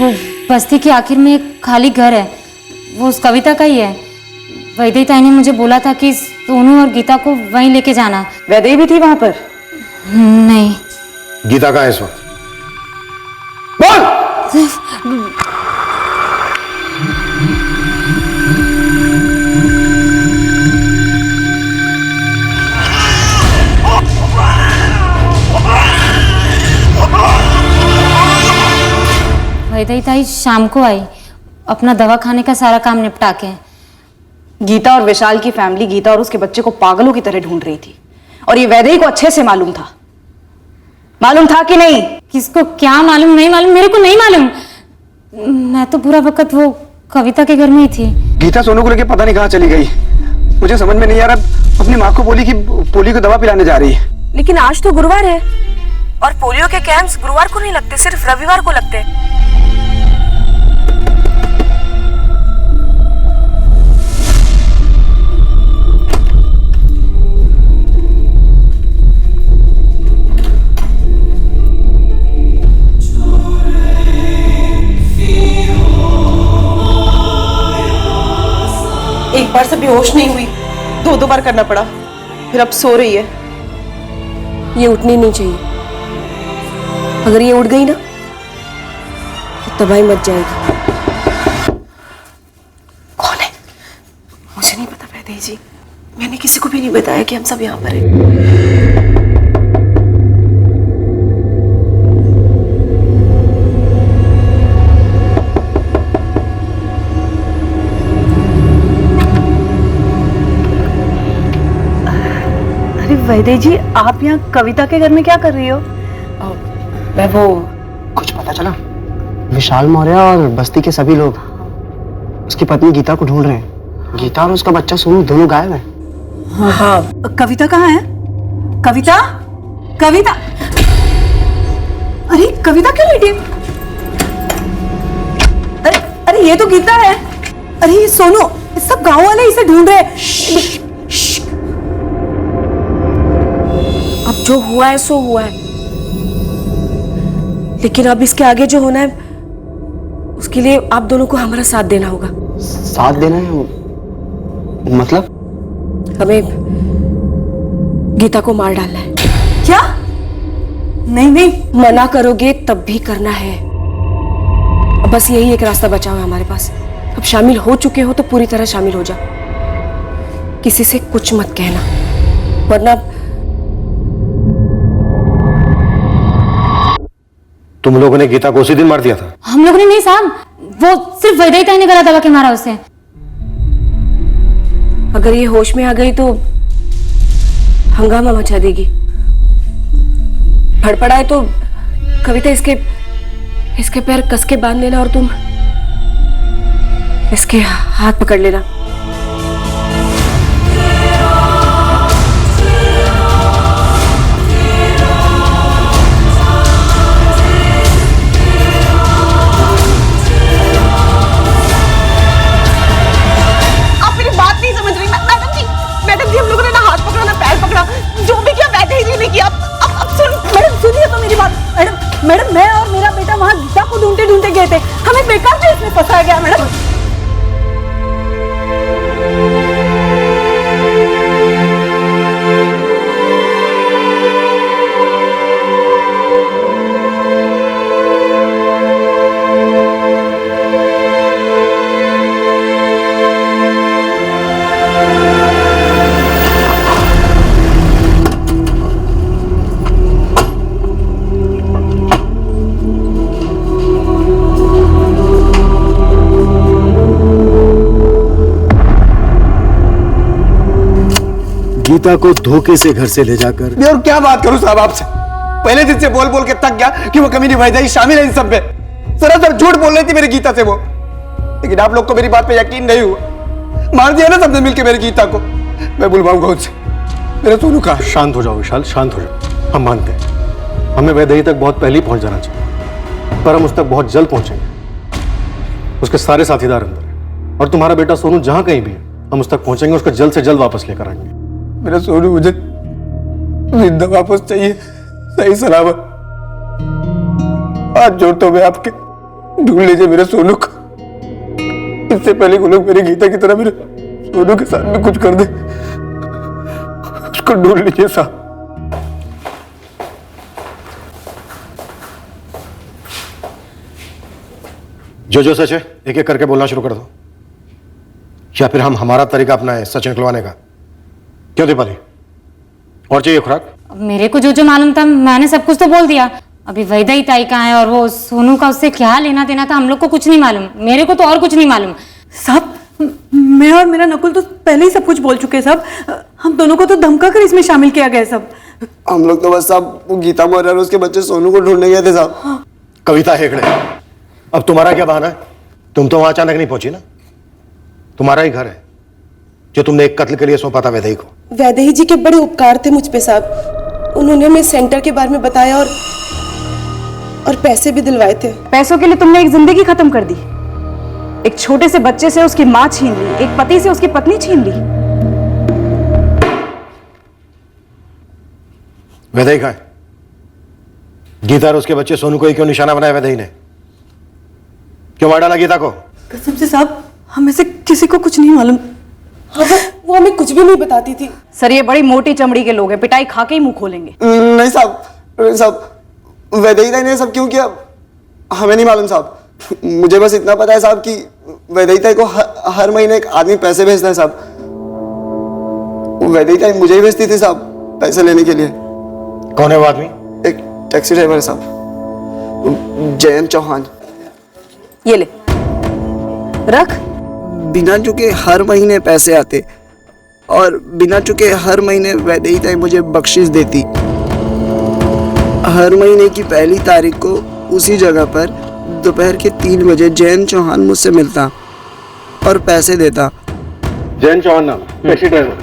वो बस्ती के आखिर में एक खाली घर है, वो उस कविता का ही है। वैदेही ताई ने मुझे बोला था कि सोनू और गीता को वहीं लेके जाना। वैदेही भी थी वहां पर? नहीं। गीता कहाँ है इस वक्त? वैदेही ताई शाम को आई, अपना दवा खाने का सारा काम निपटा के। गीता और विशाल की फैमिली गीता और उसके बच्चे को पागलों की तरह ढूंढ रही थी, और ये वैदेही को अच्छे से मालूम था। मालूम था कि नहीं? किसको क्या मालूम? नहीं मालूम, मेरे को नहीं मालूम। मैं तो पूरा वक्त वो कविता के घर में ही थी। गीता सोनू को लेके पता नहीं कहाँ चली गई, मुझे समझ में नहीं आ रहा। अपनी माँ को बोली कि पोलियो की दवा पिलाने जा रही है। लेकिन आज तो गुरुवार है और पोलियो के कैंप्स गुरुवार को नहीं लगते, सिर्फ रविवार को लगते हैं। एक बार से बेहोश नहीं हुई, दो बार करना पड़ा, फिर अब सो रही है। ये उठनी नहीं चाहिए। अगर ये उठ गई ना तो तबाही मच जाएगी। कौन है? मुझे नहीं पता वैदेही जी, मैंने किसी को भी नहीं बताया कि हम सब यहाँ पर हैं। वैदेही जी, आप यहाँ कविता के घर में क्या कर रही हो? मैं वो कुछ पता चला, विशाल मौर्य और बस्ती के सभी लोग उसकी पत्नी गीता को ढूंढ रहे हैं। गीता और उसका बच्चा सोनू दोनों गायब हैं। हाँ। कविता कहाँ है? कविता, कविता, अरे कविता क्यों लेटी? अरे ये तो गीता है। अरे ये सोनू, सब गांव वाले इसे ढूंढ रहे हैं। अब जो हुआ है सो हुआ है, लेकिन अब इसके आगे जो होना है उसके लिए आप दोनों को हमारा साथ देना होगा। साथ देना है मतलब? हमें गीता को मार डालना है। क्या? नहीं नहीं, मना करोगे तब भी करना है। अब बस यही एक रास्ता बचा हुआ है हमारे पास। अब शामिल हो चुके हो तो पूरी तरह शामिल हो जाओ, किसी से कुछ मत कहना, वरना तुम लोगों ने गीता को उसी दिन मार दिया था? हम लोगों ने नहीं साहब, वो सिर्फ वैदेही ताई ने गला दबा के मारा उसे। अगर ये होश में आ गई तो हंगामा मचा देगी। फड़फड़ाए तो कविता इसके पैर कस के बांध लेना और तुम इसके हाथ पकड़ लेना। मैडम, मैं और मेरा बेटा वहां गीता को ढूंढते ढूंढते गए थे, हमें बेकार से इसमें फंसाया गया मैडम। गीता को धोखे से घर से ले जाकर। मैं और क्या बात करूं साहब आपसे, पहले दिन से बोल बोल के थक गया कि वो कमीनी वैदेही शामिल है इन सब में। सरासर झूठ बोल रही थी मेरी गीता से वो, लेकिन आप लोग को मेरी बात पे यकीन नहीं हुआ। मार दिया ना सबने मिलकर मेरी गीता को। मैं बुलवाऊंगा उनसे। मेरा सोनू कहाँ? शांत हो जाओ विशाल, शांत हो जाओ। हम मानते हैं हमें वैदेही तक बहुत पहले ही पहुंच जाना चाहिए, पर हम उस तक बहुत जल्द पहुंचेंगे। उसके सारे साथीदार अंदर हैं और तुम्हारा बेटा सोनू जहां कहीं भी है हम उस तक पहुंचेंगे, उसको जल्द से जल्द वापस लेकर आएंगे। मेरा सोनू मुझे जिंदा वापस चाहिए। सही सलामत। हाथ जोड़ता हूं मैं आपके, ढूंढ लीजिए मेरे सोनू को। इससे पहले वो लोग मेरी गीता की तरह मेरे सोनू के साथ में कुछ कर दे, उसको ढूंढ लीजिए साहब। जो सच है एक एक करके बोलना शुरू कर दो, या फिर हम हमारा तरीका अपनाएं सच निकलवाने का। क्यों दीपाली, और चाहिए खुराक? मेरे को जो मालूम था मैंने सब कुछ तो बोल दिया। अभी वैदेही ताई कहाँ है और वो सोनू का उससे क्या लेना देना था हम लोग को कुछ नहीं मालूम। मेरे को तो और कुछ नहीं मालूम। साहब, मैं और मेरा नकुल तो पहले ही सब कुछ बोल चुके हैं साहब। हम दोनों को तो धमका कर इसमें शामिल किया गया सब। हम लोग तो बस साहब वो गीता मौर्य और उसके बच्चे सोनू को ढूंढने गए थे साहब। हाँ। कविता हेगड़े, अब तुम्हारा क्या बहाना है? तुम तो वहां अचानक नहीं पहुंची ना। तुम्हारा ही घर है जो तुमने एक कत्ल के लिए सौंपा था वैदेही को। वैदेही जी के बड़े उपकार थे मुझ पे साहब। उन्होंने हमें सेंटर के बारे में बताया और पैसे भी दिलवाए थे। पैसों के लिए तुमने एक जिंदगी खत्म कर दी। एक छोटे से बच्चे से उसकी माँ छीन ली, एक पति से उसकी पत्नी छीन ली। वैदेही कहाँ है? गीता और उसके बच्चे सोनू को ही क्यों निशाना बनाया वैदेही ने? क्यों मार डाला गीता को? कसम से साहब, हमें से किसी को कुछ नहीं मालूम। हाँ, वो हमें कुछ भी नहीं बताती थी। सर, ये बड़ी मोटी चमड़ी के लोग हैं, पिटाई खा के ही मुंह खोलेंगे। नहीं साहब, वैदेही ताई ने सब क्यों किया हमें नहीं मालूम साहब। मुझे बस इतना पता है साहब कि वैदेही ताई को हर महीने एक आदमी पैसे भेजता है साहब। वैदेही ताई मुझे ही भेजती थी साहब पैसे लेने के लिए। कौन है वो आदमी? एक टैक्सी ड्राइवर है साहब, जयंत चौहान। ये ले रख। बिना चुके हर महीने पैसे आते और बिना चुके हर महीने वैदेही ताई मुझे बख्शिश देती। हर महीने की पहली तारीख को उसी जगह पर दोपहर के 3 बजे जयंत चौहान मुझसे मिलता और पैसे देता। जयंत चौहान नाम, टैक्सी ड्राइवर,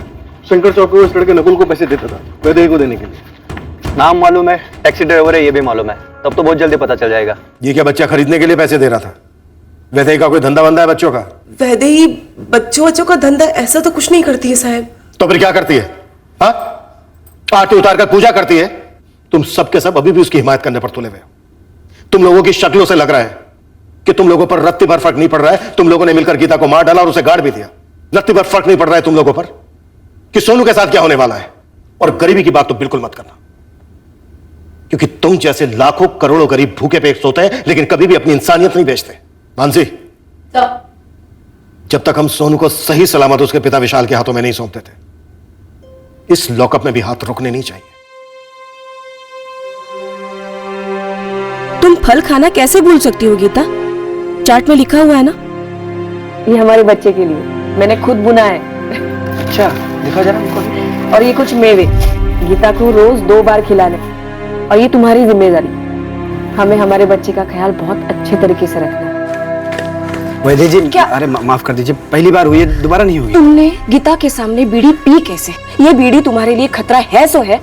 शंकर चौक को इस लड़के नकुल को पैसे देता था वैदेही को देने के लिए। नाम मालूम है, टैक्सी ड्राइवर है ये भी मालूम है, तब तो बहुत जल्दी पता चल जाएगा। ये क्या बच्चा खरीदने के लिए पैसे दे रहा था? वैदेही का कोई धंधा बंदा है बच्चों का? वैदेही बच्चों का धंधा ऐसा तो कुछ नहीं करती है साहब। तो फिर क्या करती है? हाँ, आरती उतार कर पूजा करती है। तुम सबके सब अभी भी उसकी हिमायत करने पर तुले हुए हो। तुम लोगों की शक्लों से लग रहा है कि तुम लोगों पर रत्ती भर फर्क नहीं पड़ रहा है। तुम लोगों ने मिलकर गीता को मार डाला और उसे गाड़ भी दिया। रत्ती भर फर्क नहीं पड़ रहा है तुम लोगों पर कि सोनू के साथ क्या होने वाला है। और गरीबी की बात तो बिल्कुल मत करना, क्योंकि तुम जैसे लाखों करोड़ों गरीब भूखे पेट सोते हैं लेकिन कभी भी अपनी इंसानियत नहीं बेचते। मानसी, जब तक हम सोनू को सही सलामत उसके पिता विशाल के हाथों में नहीं सौंपते थे, इस लॉकअप में भी हाथ रुकने नहीं चाहिए। तुम फल खाना कैसे भूल सकती हो गीता? चार्ट में लिखा हुआ है ना। ये हमारे बच्चे के लिए मैंने खुद बुना है। अच्छा, दिखा जरा हमको। और ये कुछ मेवे गीता को रोज 2 बार खिलाने। और ये तुम्हारी जिम्मेदारी, हमें हमारे बच्चे का ख्याल बहुत अच्छे तरीके से रखना। वैदेही जी, क्या? अरे माफ कर दीजिए, पहली बार हुई है, दोबारा नहीं होगी। तुमने गीता के सामने बीड़ी पी कैसे? ये बीड़ी तुम्हारे लिए खतरा है सो है,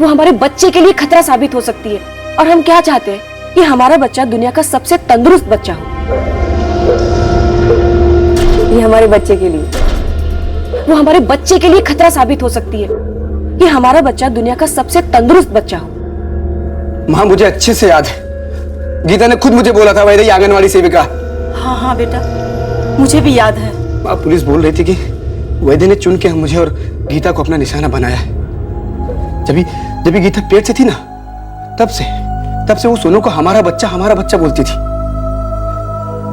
वो हमारे बच्चे के लिए खतरा साबित हो सकती है। और हम क्या चाहते हैं कि हमारा बच्चा दुनिया का सबसे तंदुरुस्त बच्चा हो। ये हमारे बच्चे के लिए, वो हमारे बच्चे के लिए खतरा साबित हो सकती है कि हमारा बच्चा दुनिया का सबसे तंदुरुस्त बच्चा हो। माँ, मुझे अच्छे से याद है, गीता ने खुद मुझे बोला था वैदेही आंगनवाड़ी सेविका। हाँ हाँ बेटा, मुझे भी याद है। माँ, पुलिस बोल रही थी कि वैदेही ने चुन के मुझे और गीता को अपना निशाना बनाया है। जब गीता पेट से थी ना, तब से वो सोनू को हमारा बच्चा बोलती थी।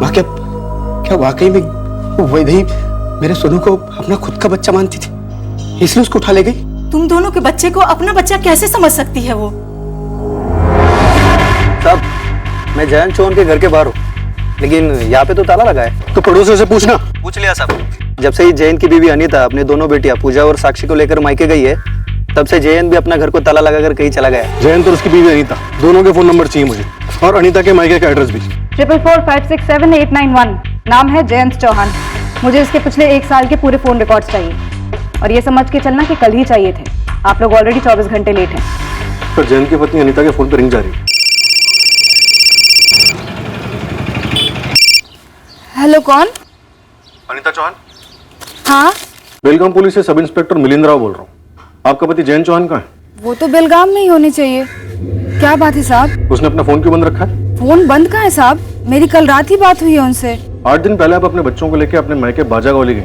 माँ, क्या वाकई में वैदेही मेरे सोनू को अपना खुद का बच्चा मानती थी, इसलिए उसको उठा ले गई? तुम दोनों के बच्चे को अपना बच्चा कैसे समझ सकती है वो? साहब, मैं जयंत चौहान के घर के बाहर हूँ, लेकिन यहाँ पे तो ताला लगा है। तो पड़ोसियों से पूछना। पूछ लिया साहब। जब से ही जयंत की बीवी अनीता अपने दोनों बेटियां पूजा और साक्षी को लेकर मायके गई है, तब से जयंत भी अपना घर को ताला लगाकर कहीं चला गया। जयंत और उसकी बीवी अनीता दोनों के फोन नंबर चाहिए मुझे, और अनीता के मायके का एड्रेस भी। 4445678891। नाम है जयंत चौहान। मुझे इसके पिछले 1 साल के पूरे फोन रिकॉर्ड्स चाहिए, और ये समझ के चलना कि कल ही चाहिए थे। आप लोग ऑलरेडी 24 घंटे लेट हैं। पर जयंत की पत्नी अनीता के फोन पर रिंग जा रही है। हेलो, कौन? अनीता चौहान। हाँ, बेलगाम पुलिस से सब इंस्पेक्टर मिलिंद राव बोल रहा हूँ। आपका पति जयंत चौहान कहाँ है? वो तो बेलगाम में ही होने चाहिए। क्या बात है साहब? उसने अपना फोन क्यों बंद रखा है? फोन बंद कहाँ है साहब? मेरी कल रात ही बात हुई है उनसे। 8 दिन पहले आप अपने बच्चों को लेकर अपने मायके बाजागौली गई,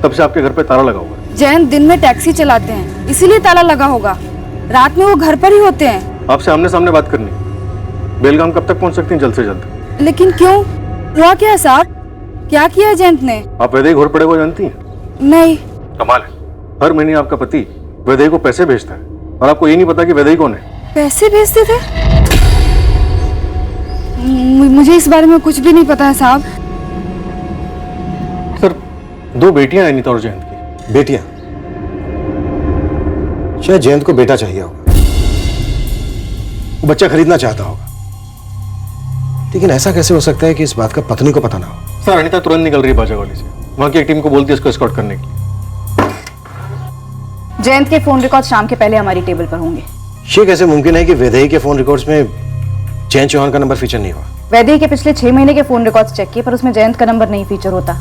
तब से आपके घर पे ताला लगा हुआ है। जयंत दिन में टैक्सी चलाते हैं, इसीलिए ताला लगा होगा। रात में वो घर पर ही होते हैं। आपसे आमने सामने बात करनी। बेलगाम कब तक पहुंच सकती हैं? जल्द से जल्द। लेकिन क्यों? हुआ क्या है साहब? क्या किया है जयंत ने? आप वैदेही घोरपड़े को जानती हैं? नहीं। कमाल है, हर महीने आपका पति वैदेही को पैसे भेजता है और आपको ये नहीं पता कि वैदेही कौन है। पैसे भेजते थे? मुझे इस बारे में कुछ भी नहीं पता है साहब। सर, 2 बेटियां हैं अनीता और जयंत की। बेटियां? शायद जयंत को बेटा चाहिए होगा, वो बच्चा खरीदना चाहता होगा। लेकिन ऐसा कैसे हो सकता है कि इस बात का पत्नी को पता ना हो? सर, अनीता तुरंत निकल रही है बाजागौली से। वहां की एक टीम को बोलती है इसको एस्कॉर्ट करने के लिए। जयंत के फोन रिकॉर्ड शाम के पहले हमारी टेबल पर होंगे। ये कैसे मुमकिन है कि वैदेही के फोन रिकॉर्ड्स में जयंत चौहान का नंबर फीचर नहीं हुआ? वैदेही के पिछले 6 महीने के फोन रिकॉर्ड्स चेक किए, पर उसमें जयंत का नंबर नहीं फीचर होता,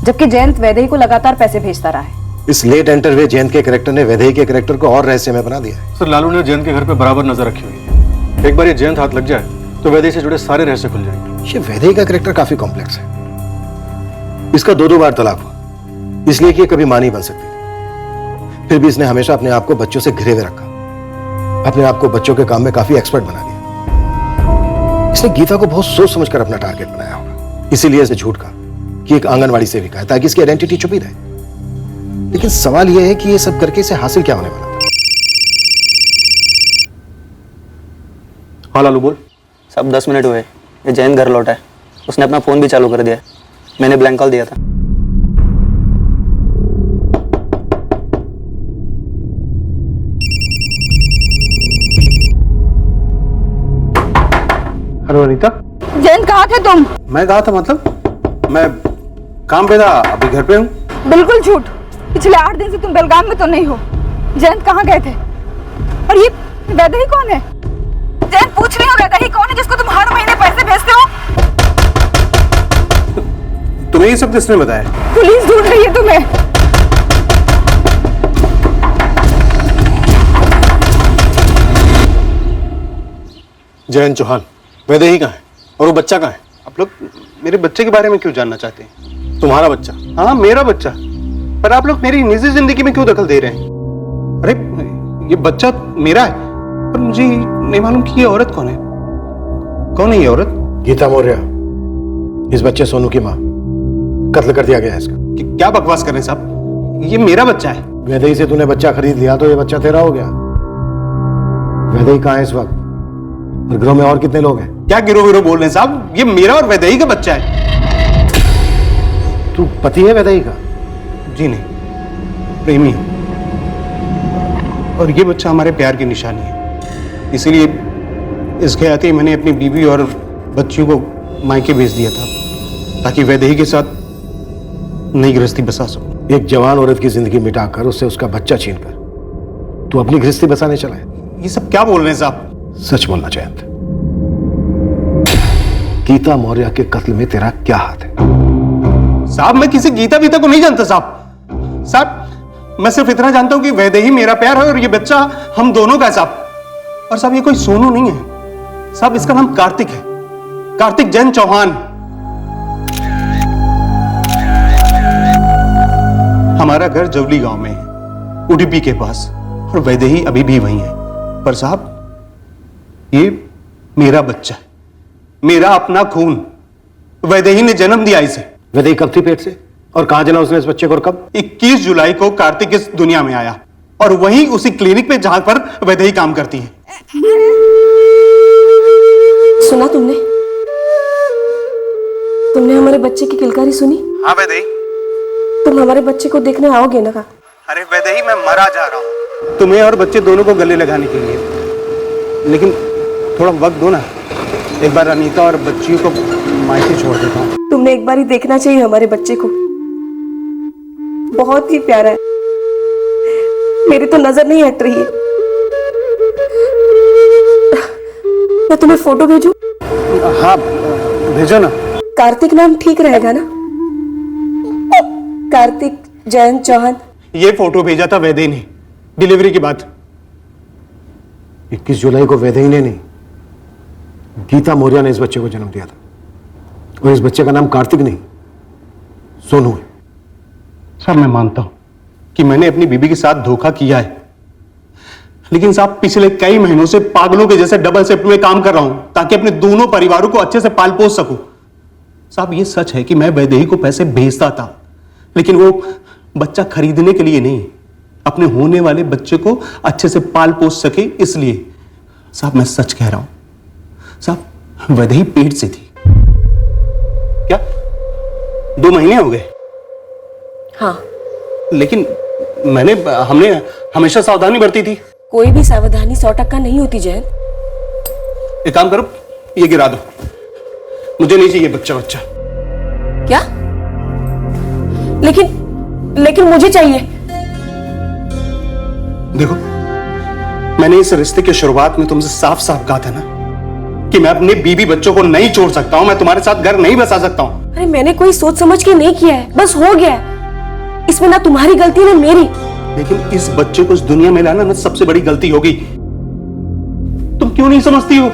जबकि जयंत वैदेही को लगातार पैसे भेजता रहा है। इस लेट एंटर हुए जयंत के कैरेक्टर ने वैदेही के कैरेक्टर को और रहस्यमय बना दिया है। सर, लालू ने जयंत के घर पे बराबर नजर रखी हुई है। एक बार ये जयंत हाथ लग जाए तो वैदेही से जुड़े सारे रहस्य खुल जाएंगे। ये वैदेही का कैरेक्टर काफी कॉम्प्लेक्स है। इसका 2 बार तलाक हुआ, इसलिए कि ये कभी मां नहीं बन सकती थी। फिर भी इसने हमेशा अपने आप को बच्चों से घिरे हुए रखा, अपने आप को बच्चों के काम में काफी एक्सपर्ट बना लिया। इसने गीता को बहुत सोच समझकर अपना टारगेट बनाया होगा, इसीलिए इसे झूठ कहा कि एक आंगनवाड़ी सेविका है, ताकि इसकी आइडेंटिटी छुपी रहे। लेकिन सवाल यह है कि ये सब करके इसे हासिल क्या होने वाला था? हाँ लालू बोल। सब 10 मिनट हुए, ये जयंत घर लौटा है। उसने अपना फोन भी चालू कर दिया। मैंने ब्लैंक कॉल दिया था। हेलो अनीता। जयंत कहाँ थे तुम? मैं कहा था मतलब मैं काम पे था, अभी घर पे हूँ। बिल्कुल झूठ। पिछले 8 दिन से तुम बेलगाम में तो नहीं हो। जयंत कहाँ गए थे? और ये वैदेही कौन है? जयंत पूछ रही हो वैदेही कौन है जिसको तुम हर महीने पैसे भेजते हो? तुम्हें ये सब किसने बताया? पुलिस ढूंढ रही है तुम्हें। जयंत चौहान, वैदेही कहाँ है और वो बच्चा कहाँ है? आप लोग मेरे बच्चे के बारे में क्यों जानना चाहते हैं? तुम्हारा बच्चा? हाँ, मेरा बच्चा। पर आप लोग मेरी निजी जिंदगी में क्यों दखल दे रहे हैं? अरे ये बच्चा मेरा है, पर मुझे नहीं मालूम कि ये औरत कौन है। कौन है ये औरत? गीता मौर्य, इस बच्चे सोनू की माँ। कत्ल कर दिया गया है इसका। क्या बकवास कर रहे हैं साहब? ये मेरा बच्चा है। वैदेही से तूने बच्चा खरीद लिया तो ये बच्चा तेरा हो गया। वैदेही कहाँ है इस वक्त? और गिरोह में और कितने लोग हैं? क्या गिरोह विरोह बोल रहे हैं साहब? ये मेरा और वैदेही का बच्चा है। तू पति है वैदेही का? जी नहीं, प्रेमी हूं। और ये बच्चा हमारे प्यार की निशानी है, इसीलिए इसके आते ही मैंने अपनी बीवी और बच्चियों को मायके भेज दिया था, ताकि वैदेही के साथ नई गृहस्थी बसा सकूं। एक जवान औरत की जिंदगी मिटाकर उससे उसका बच्चा छीनकर तू अपनी गृहस्थी बसाने चला है। ये सब क्या बोल रहे हैं साहब? सच बोलना जयंत, गीता मौर्य के कत्ल में तेरा क्या हाथ है? साहब, मैं किसी गीता बीता को नहीं जानता साहब। मैं सिर्फ इतना जानता हूं कि वैदेही मेरा प्यार है और ये बच्चा हम दोनों का है साहब। और साहब, ये कोई सोनू नहीं है साहब, इसका नाम कार्तिक है, कार्तिक जयंत चौहान। हमारा घर जवली गांव में है, उडुपी के पास, और वैदेही अभी भी वहीं है। पर साहब, ये मेरा बच्चा है, मेरा अपना खून। वैदेही ने जन्म दिया इसे। वैदेही कब थी पेट से और कहां जना उसने इस बच्चे को? और कब? 21 जुलाई को कार्तिक इस दुनिया में आया, और वहीं उसी क्लिनिक पे जहां पर वैदेही काम करती है। सुना तुमने? तुमने हमारे बच्चे की किलकारी सुनी? हाँ वैदेही। तुम हमारे बच्चे को देखने आओगे ना? अरे वैदेही, मैं मरा जा रहा हूँ तुम्हें और बच्चे दोनों को गले लगाने के लिए, लेकिन थोड़ा वक्त दो ना। एक बार अनीता और बच्चियों को मायके छोड़ देता हूँ। तुमने एक बार ही देखना चाहिए हमारे बच्चे को, बहुत ही प्यारा है। मेरी तो नजर नहीं हट रही है। मैं तुम्हें फोटो भेजूं? हाँ भेजो ना। कार्तिक नाम ठीक रहेगा ना? कार्तिक जयंत चौहान। ये फोटो भेजा था वैदेही ने डिलीवरी के बाद। 21 जुलाई को वैदेही ने नहीं, गीता मौर्य ने इस बच्चे को जन्म दिया था और इस बच्चे का नाम कार्तिक नहीं सोनू है। सर मैं मानता हूं कि मैंने अपनी बीबी के साथ धोखा किया है, लेकिन साहब पिछले कई महीनों से पागलों के जैसे डबल शिफ्ट में काम कर रहा हूं ताकि अपने दोनों परिवारों को अच्छे से पाल पोस सकूं। साहब ये सच है कि मैं वैदेही को पैसे भेजता था, लेकिन वो बच्चा खरीदने के लिए नहीं, अपने होने वाले बच्चे को अच्छे से पाल पोस सके इसलिए। साहब मैं सच कह रहा हूं, साहब वैदेही पेट से थी। क्या 2 महीने हो गए? हाँ, लेकिन हमने हमेशा सावधानी बरती थी। कोई भी सावधानी 100% नहीं होती जयंत। एक काम करो, ये गिरा दो, मुझे नहीं चाहिए बच्चा। क्या? लेकिन मुझे चाहिए। देखो, मैंने इस रिश्ते की शुरुआत में तुमसे साफ साफ कहा था ना कि मैं अपने बीवी बच्चों को नहीं छोड़ सकता हूं, मैं तुम्हारे साथ घर नहीं बसा सकता हूं। अरे मैंने कोई सोच समझ के नहीं किया है, बस हो गया है। इसमें ना तुम्हारी गलती ना मेरी। लेकिन इस बच्चे को इस दुनिया में लाना ना सबसे बड़ी गलती होगी। तुम क्यों नहीं समझती हो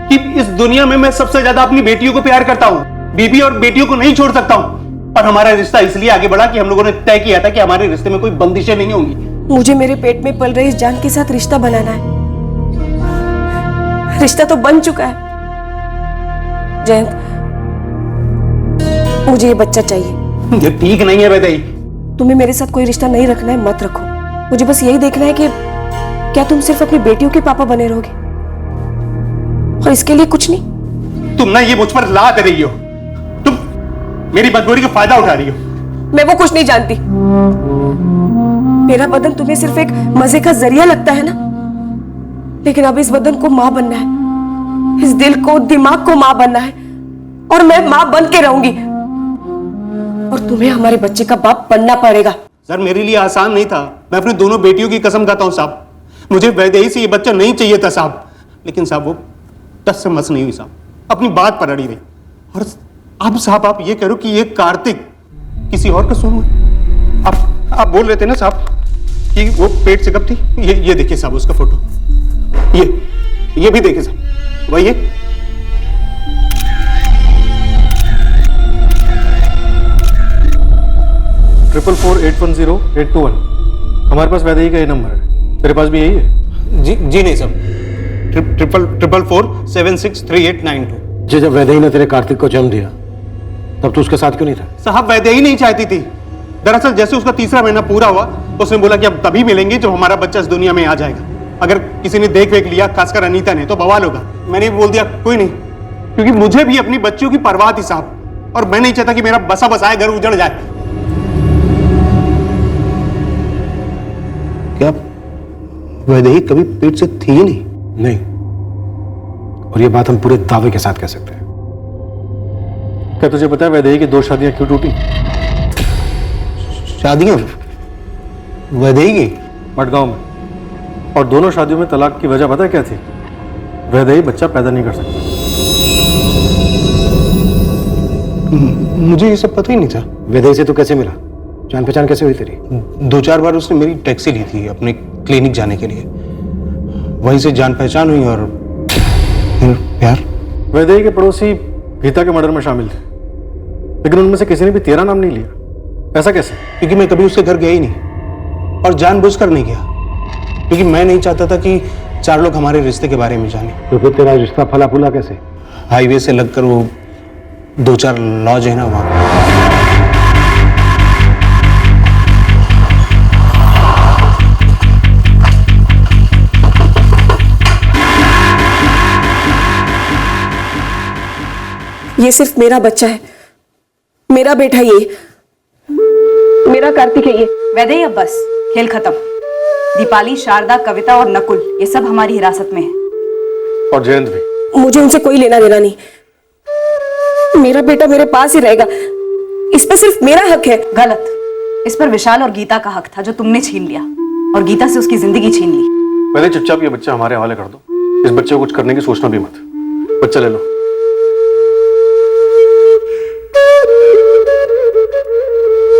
कि इस दुनिया में मैं सबसे ज्यादा अपनी बेटियों को प्यार करता हूं, बीवी और बेटियों को नहीं छोड़ सकता हूं। और हमारा रिश्ता इसलिए आगे बढ़ा कि हम लोगों ने तय किया था कि हमारे रिश्ते में कोई बंदिशें नहीं होंगी। मुझे मेरे पेट में पल रही इस जान के साथ रिश्ता बनाना है। रिश्ता तो बन चुका है जयंत, मुझे ये बच्चा चाहिए। ये ठीक नहीं है वैदेही। तुम्हें मेरे साथ कोई रिश्ता नहीं रखना है, मत रखो। मुझे बस यही देखना है कि क्या तुम सिर्फ अपनी बेटियों के पापा बने रहोगे और इसके लिए कुछ नहीं। तुम ना ये मुझ पर लाद रही हो, तुम मेरी मजबूरी का फायदा उठा रही हो। मैं वो कुछ नहीं जानती। मेरा बदन तुम्हें सिर्फ एक मजे का जरिया लगता है ना, लेकिन अब इस बदन को मां बनना है, इस दिल को दिमाग को मां बनना है, और मैं मां बन के रहूंगी और तुम्हें हमारे बच्चे का बाप बनना पड़ेगा। सर मेरे लिए आसान नहीं था, मैं अपनी दोनों बेटियों की कसम खाता हूं साहब। मुझे वैदेही से ये बच्चा नहीं चाहिए था साहब, लेकिन साहब वो टस से मस नहीं हुई साहब, अपनी बात पर अड़ी रही। और अब साहब आप ये करो कि ये कार्तिक किसी और का सोनू है। आप बोल रहे थे ना साहब कि वो पेट से कब थी। ये देखिए साहब उसका फोटो, ये भी देखिए साहब, वही है। ट्रिपल 4810821 हमारे पास वैदेही का ये नंबर है। तेरे पास भी यही है? जी नहीं साहब, 444763892। जब वैदेही ने तेरे कार्तिक को जन्म दिया तब तू उसके साथ क्यों नहीं था? साहब वैदेही नहीं चाहती थी। दरअसल जैसे उसका 3रा महीना पूरा हुआ, उसने बोला कि अब तभी मिलेंगे जब हमारा बच्चा इस दुनिया में आ जाएगा। अगर किसी ने देख वेख लिया, खासकर अनीता ने, तो बवाल होगा। मैंने भी बोल दिया कोई नहीं, क्योंकि मुझे भी अपनी बच्चियों की परवाह थी साहब, और मैं नहीं चाहता कि मेरा बसा बसाया घर उजड़ जाए। क्या वैदेही कभी पेट से थी ही नहीं, और ये बात हम पूरे दावे के साथ कह सकते हैं। क्या तुझे पता है वैदेही की 2 शादियां क्यों टूटी? शादियां वैदेही की? मडगांव में। और दोनों शादियों में तलाक की वजह पता है क्या थी? वैदेही बच्चा पैदा नहीं कर सकती। मुझे ये सब पता ही नहीं था। वैदेही से तू कैसे मिला? जान पहचान कैसे हुई तेरी? 2-4 बार उसने मेरी टैक्सी ली थी अपने क्लिनिक जाने के लिए, वहीं से जान पहचान हुई और फिर प्यार। वैदेही के पड़ोसी गीता के मर्डर में शामिल थे, लेकिन उनमें से किसी ने भी तेरा नाम नहीं लिया। ऐसा कैसे? क्योंकि मैं कभी उसके घर गया ही नहीं, और जानबूझकर नहीं गया, क्योंकि मैं नहीं चाहता था कि 4 लोग हमारे रिश्ते के बारे में जाने। तो फिर तेरा रिश्ता फला फूला कैसे? हाईवे से लगकर वो 2-4 लॉज है ना वहां। ये सिर्फ मेरा बच्चा है, मेरा बेटा, ये मेरा कार्तिक है। ये वैदेही अब बस, खेल खत्म। दीपाली, शारदा, कविता और नकुल ये सब हमारी हिरासत में है। और जयंत भी। मुझे उनसे कोई लेना देना नहीं। मेरा बेटा मेरे पास ही रहेगा, इस पर सिर्फ मेरा हक है। गलत, इस पर विशाल और गीता का हक था जो तुमने छीन लिया, और गीता से उसकी जिंदगी छीन ली। पहले चुपचाप ये बच्चा हमारे हवाले कर दो। इस बच्चे को कुछ करने की सोचना भी मत। बच्चा ले लो।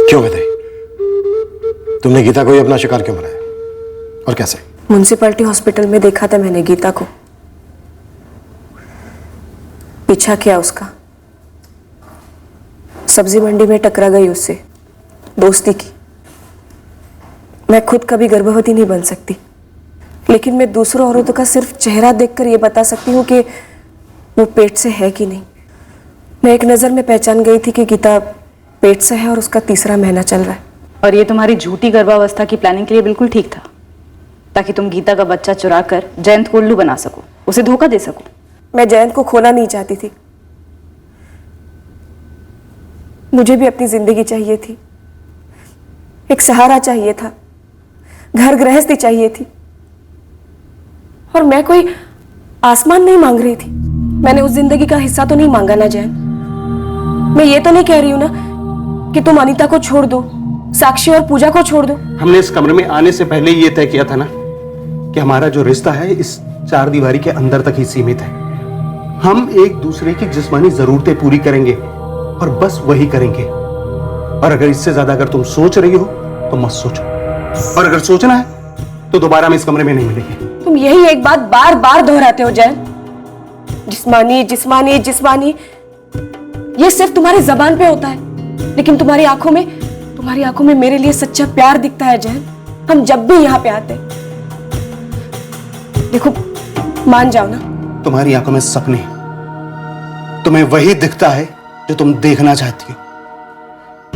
क्यों वैदेही, तुमने गीता को ही अपना शिकार क्यों बनाया, और कैसे? म्युनिसिपैलिटी हॉस्पिटल में देखा था मैंने गीता को। पीछा किया उसका, सब्जी मंडी में टकरा गई उससे, दोस्ती की। मैं खुद कभी गर्भवती नहीं बन सकती, लेकिन मैं दूसरों औरतों का सिर्फ चेहरा देखकर ये बता सकती हूँ कि वो पेट से है कि नहीं। मैं एक नज़र में पहचान गई थी कि गीता पेट से है और उसका 3रा महीना चल रहा है। और ये तुम्हारी झूठी गर्भावस्था की प्लानिंग के लिए बिल्कुल ठीक था, ताकि तुम गीता का बच्चा चुरा कर जयंत को उल्लू बना सको, उसे धोखा दे सको। मैं जयंत को खोना नहीं चाहती थी, मुझे भी अपनी जिंदगी चाहिए थी, एक सहारा चाहिए था, घर गृहस्थी चाहिए थी। और मैं कोई आसमान नहीं मांग रही थी, मैंने उस जिंदगी का हिस्सा तो नहीं मांगा ना जयंत। मैं ये तो नहीं कह रही हूं ना कि तुम अनीता को छोड़ दो, साक्षी और पूजा को छोड़ दो। हमने इस कमरे में आने से पहले ये तय किया था ना कि हमारा जो रिश्ता है इस 4 दीवारी के अंदर तक ही सीमित है। हम एक दूसरे की जिस्मानी जरूरतें पूरी करेंगे और बस वही करेंगे। और अगर इससे ज्यादा अगर तुम सोच रही हो तो मत सोचो, और अगर सोचना है तो दोबारा हम इस कमरे में नहीं मिलेंगे। तुम यही एक बात बार बार दोहराते हो जयंत, जिस्मानी जिस्मानी जिस्मानी। ये सिर्फ तुम्हारी जबान पे होता है, लेकिन तुम्हारी आंखों में मेरे लिए सच्चा प्यार दिखता है जयंत। हम जब भी यहाँ पे आते, देखो मान जाओ ना, तुम्हारी आंखों में सपने, तुम्हें वही दिखता है जो तुम देखना चाहती हो।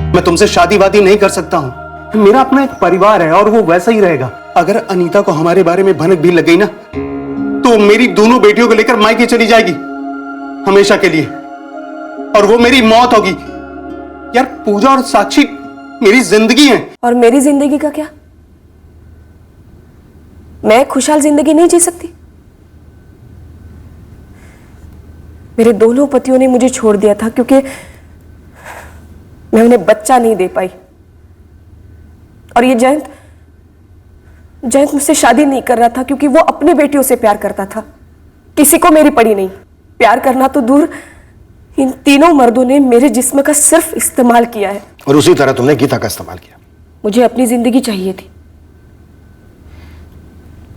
मैं तुमसे शादी वादी नहीं कर सकता हूं, मेरा अपना एक परिवार है और वो वैसा ही रहेगा। अगर अनीता को हमारे बारे में भनक भी लग गई ना, तो मेरी दोनों बेटियों को लेकर मायके चली जाएगी हमेशा के लिए, और वो मेरी मौत होगी। यार पूजा और साक्षी मेरी जिंदगी है। और मेरी जिंदगी का क्या? मैं खुशहाल जिंदगी नहीं जी सकती? मेरे दोनों पतियों ने मुझे छोड़ दिया था क्योंकि मैं उन्हें बच्चा नहीं दे पाई। और ये जयंत मुझसे शादी नहीं कर रहा था क्योंकि वो अपनी बेटियों से प्यार करता था, किसी को मेरी पड़ी नहीं। प्यार करना तो दूर, इन तीनों मर्दों ने मेरे जिस्म का सिर्फ इस्तेमाल किया है। और उसी तरह तुमने गीता का इस्तेमाल किया। मुझे अपनी जिंदगी चाहिए थी,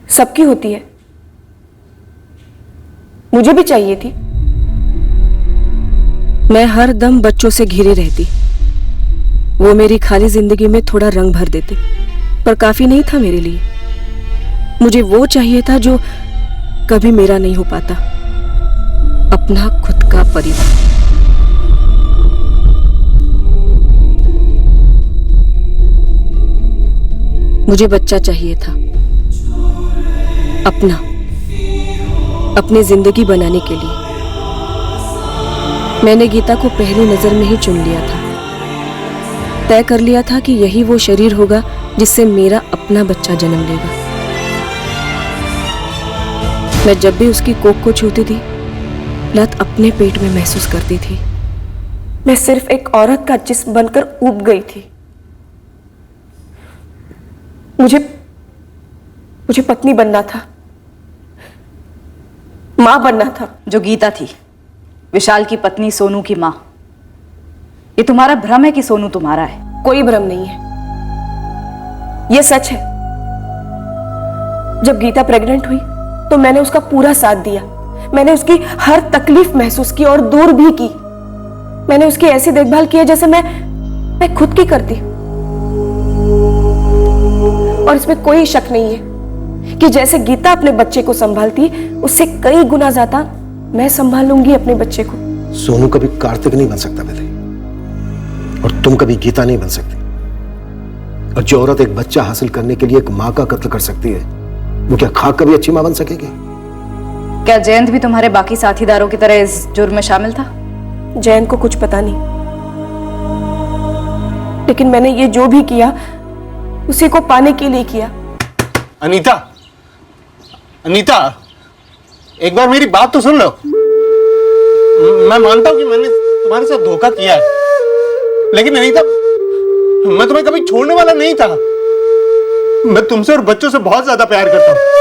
सबकी होती है, मुझे भी चाहिए थी। मैं हर दम बच्चों से घिरी रहती, वो मेरी खाली जिंदगी में थोड़ा रंग भर देते, पर काफी नहीं था मेरे लिए। मुझे वो चाहिए था जो कभी मेरा नहीं हो पाता, अपना खुद का परिवार। मुझे बच्चा चाहिए था, अपनी जिंदगी बनाने के लिए। मैंने गीता को पहली नजर में ही चुन लिया था, तय कर लिया था कि यही वो शरीर होगा जिससे मेरा अपना बच्चा जन्म लेगा। मैं जब भी उसकी कोख को छूती थी, लत अपने पेट में महसूस करती थी। मैं सिर्फ एक औरत का जिस्म बनकर ऊब गई थी। मुझे पत्नी बनना था, मां बनना था। जो गीता थी, विशाल की पत्नी, सोनू की मां। ये तुम्हारा भ्रम है कि सोनू तुम्हारा है? कोई भ्रम नहीं है, यह सच है। जब गीता प्रेग्नेंट हुई तो मैंने उसका पूरा साथ दिया। मैंने उसकी हर तकलीफ महसूस की और दूर भी की। मैंने उसकी ऐसी देखभाल की है जैसे मैं खुद की करती। और इसमें कोई शक नहीं है कि जैसे गीता अपने बच्चे को संभालती, उससे कई गुना ज्यादा मैं संभालूंगी अपने बच्चे को। सोनू कभी कार्तिक नहीं बन सकता बेटे, और तुम कभी गीता नहीं बन सकती। और जो औरत एक बच्चा हासिल करने के लिए एक मां का कत्ल कर सकती है, वो क्या खाक कभी अच्छी मां बन सकेगी? क्या जयंत भी तुम्हारे बाकी साथीदारों की तरह इस जुर्म में शामिल था? जयंत को कुछ पता नहीं, लेकिन मैंने ये जो भी किया उसी को पाने के लिए किया। अनीता, एक बार मेरी बात तो सुन लो। मैं मानता हूं कि मैंने तुम्हारे साथ धोखा किया है, लेकिन अनीता, मैं तुम्हें कभी छोड़ने वाला नहीं था। मैं तुमसे और बच्चों से बहुत ज्यादा प्यार करता हूं।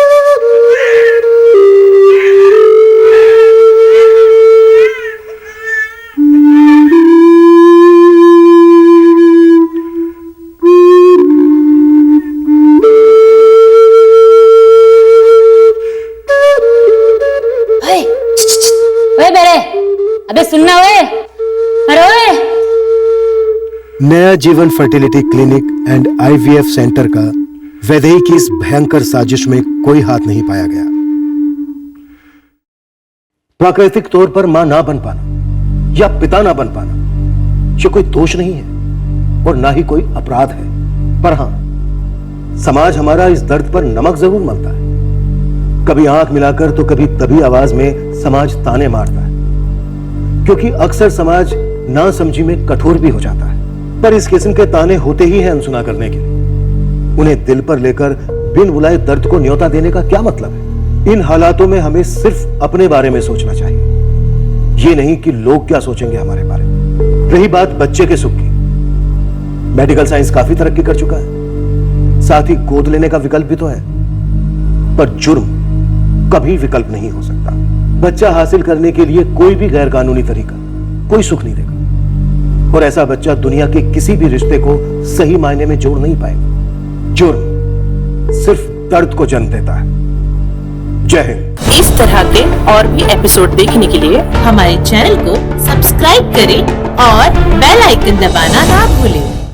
नया जीवन fertility clinic and IVF centre का वैदेही की इस भयंकर साजिश में कोई हाथ नहीं पाया गया। प्राकृतिक तौर पर मां ना बन पाना या पिता ना बन पाना ये कोई दोष नहीं है और ना ही कोई अपराध है, पर हां समाज हमारा इस दर्द पर नमक जरूर मलता है। कभी आंख मिलाकर तो कभी दबी आवाज में समाज ताने मारता है, क्योंकि अक्सर समाज ना समझी में कठोर भी हो जाता है। पर इस किस्म के ताने होते ही हैं अनसुना करने के लिए। उन्हें दिल पर लेकर बिन बुलाए दर्द को न्योता देने का क्या मतलब है? इन हालातों में हमें सिर्फ अपने बारे में सोचना चाहिए, ये नहीं कि लोग क्या सोचेंगे हमारे बारे में। रही बात बच्चे के सुख की, मेडिकल साइंस काफी तरक्की कर चुका है, साथ ही गोद लेने का विकल्प भी तो है, पर जुर्म कभी विकल्प नहीं हो सकता। बच्चा हासिल करने के लिए कोई भी गैर कानूनी तरीका कोई सुख नहीं देगा, और ऐसा बच्चा दुनिया के किसी भी रिश्ते को सही मायने में जोड़ नहीं पाएगा। जुर्म सिर्फ दर्द को जन्म देता है। जय हिंद। इस तरह के और भी एपिसोड देखने के लिए हमारे चैनल को सब्सक्राइब करें और बेल आइकन दबाना ना भूलें।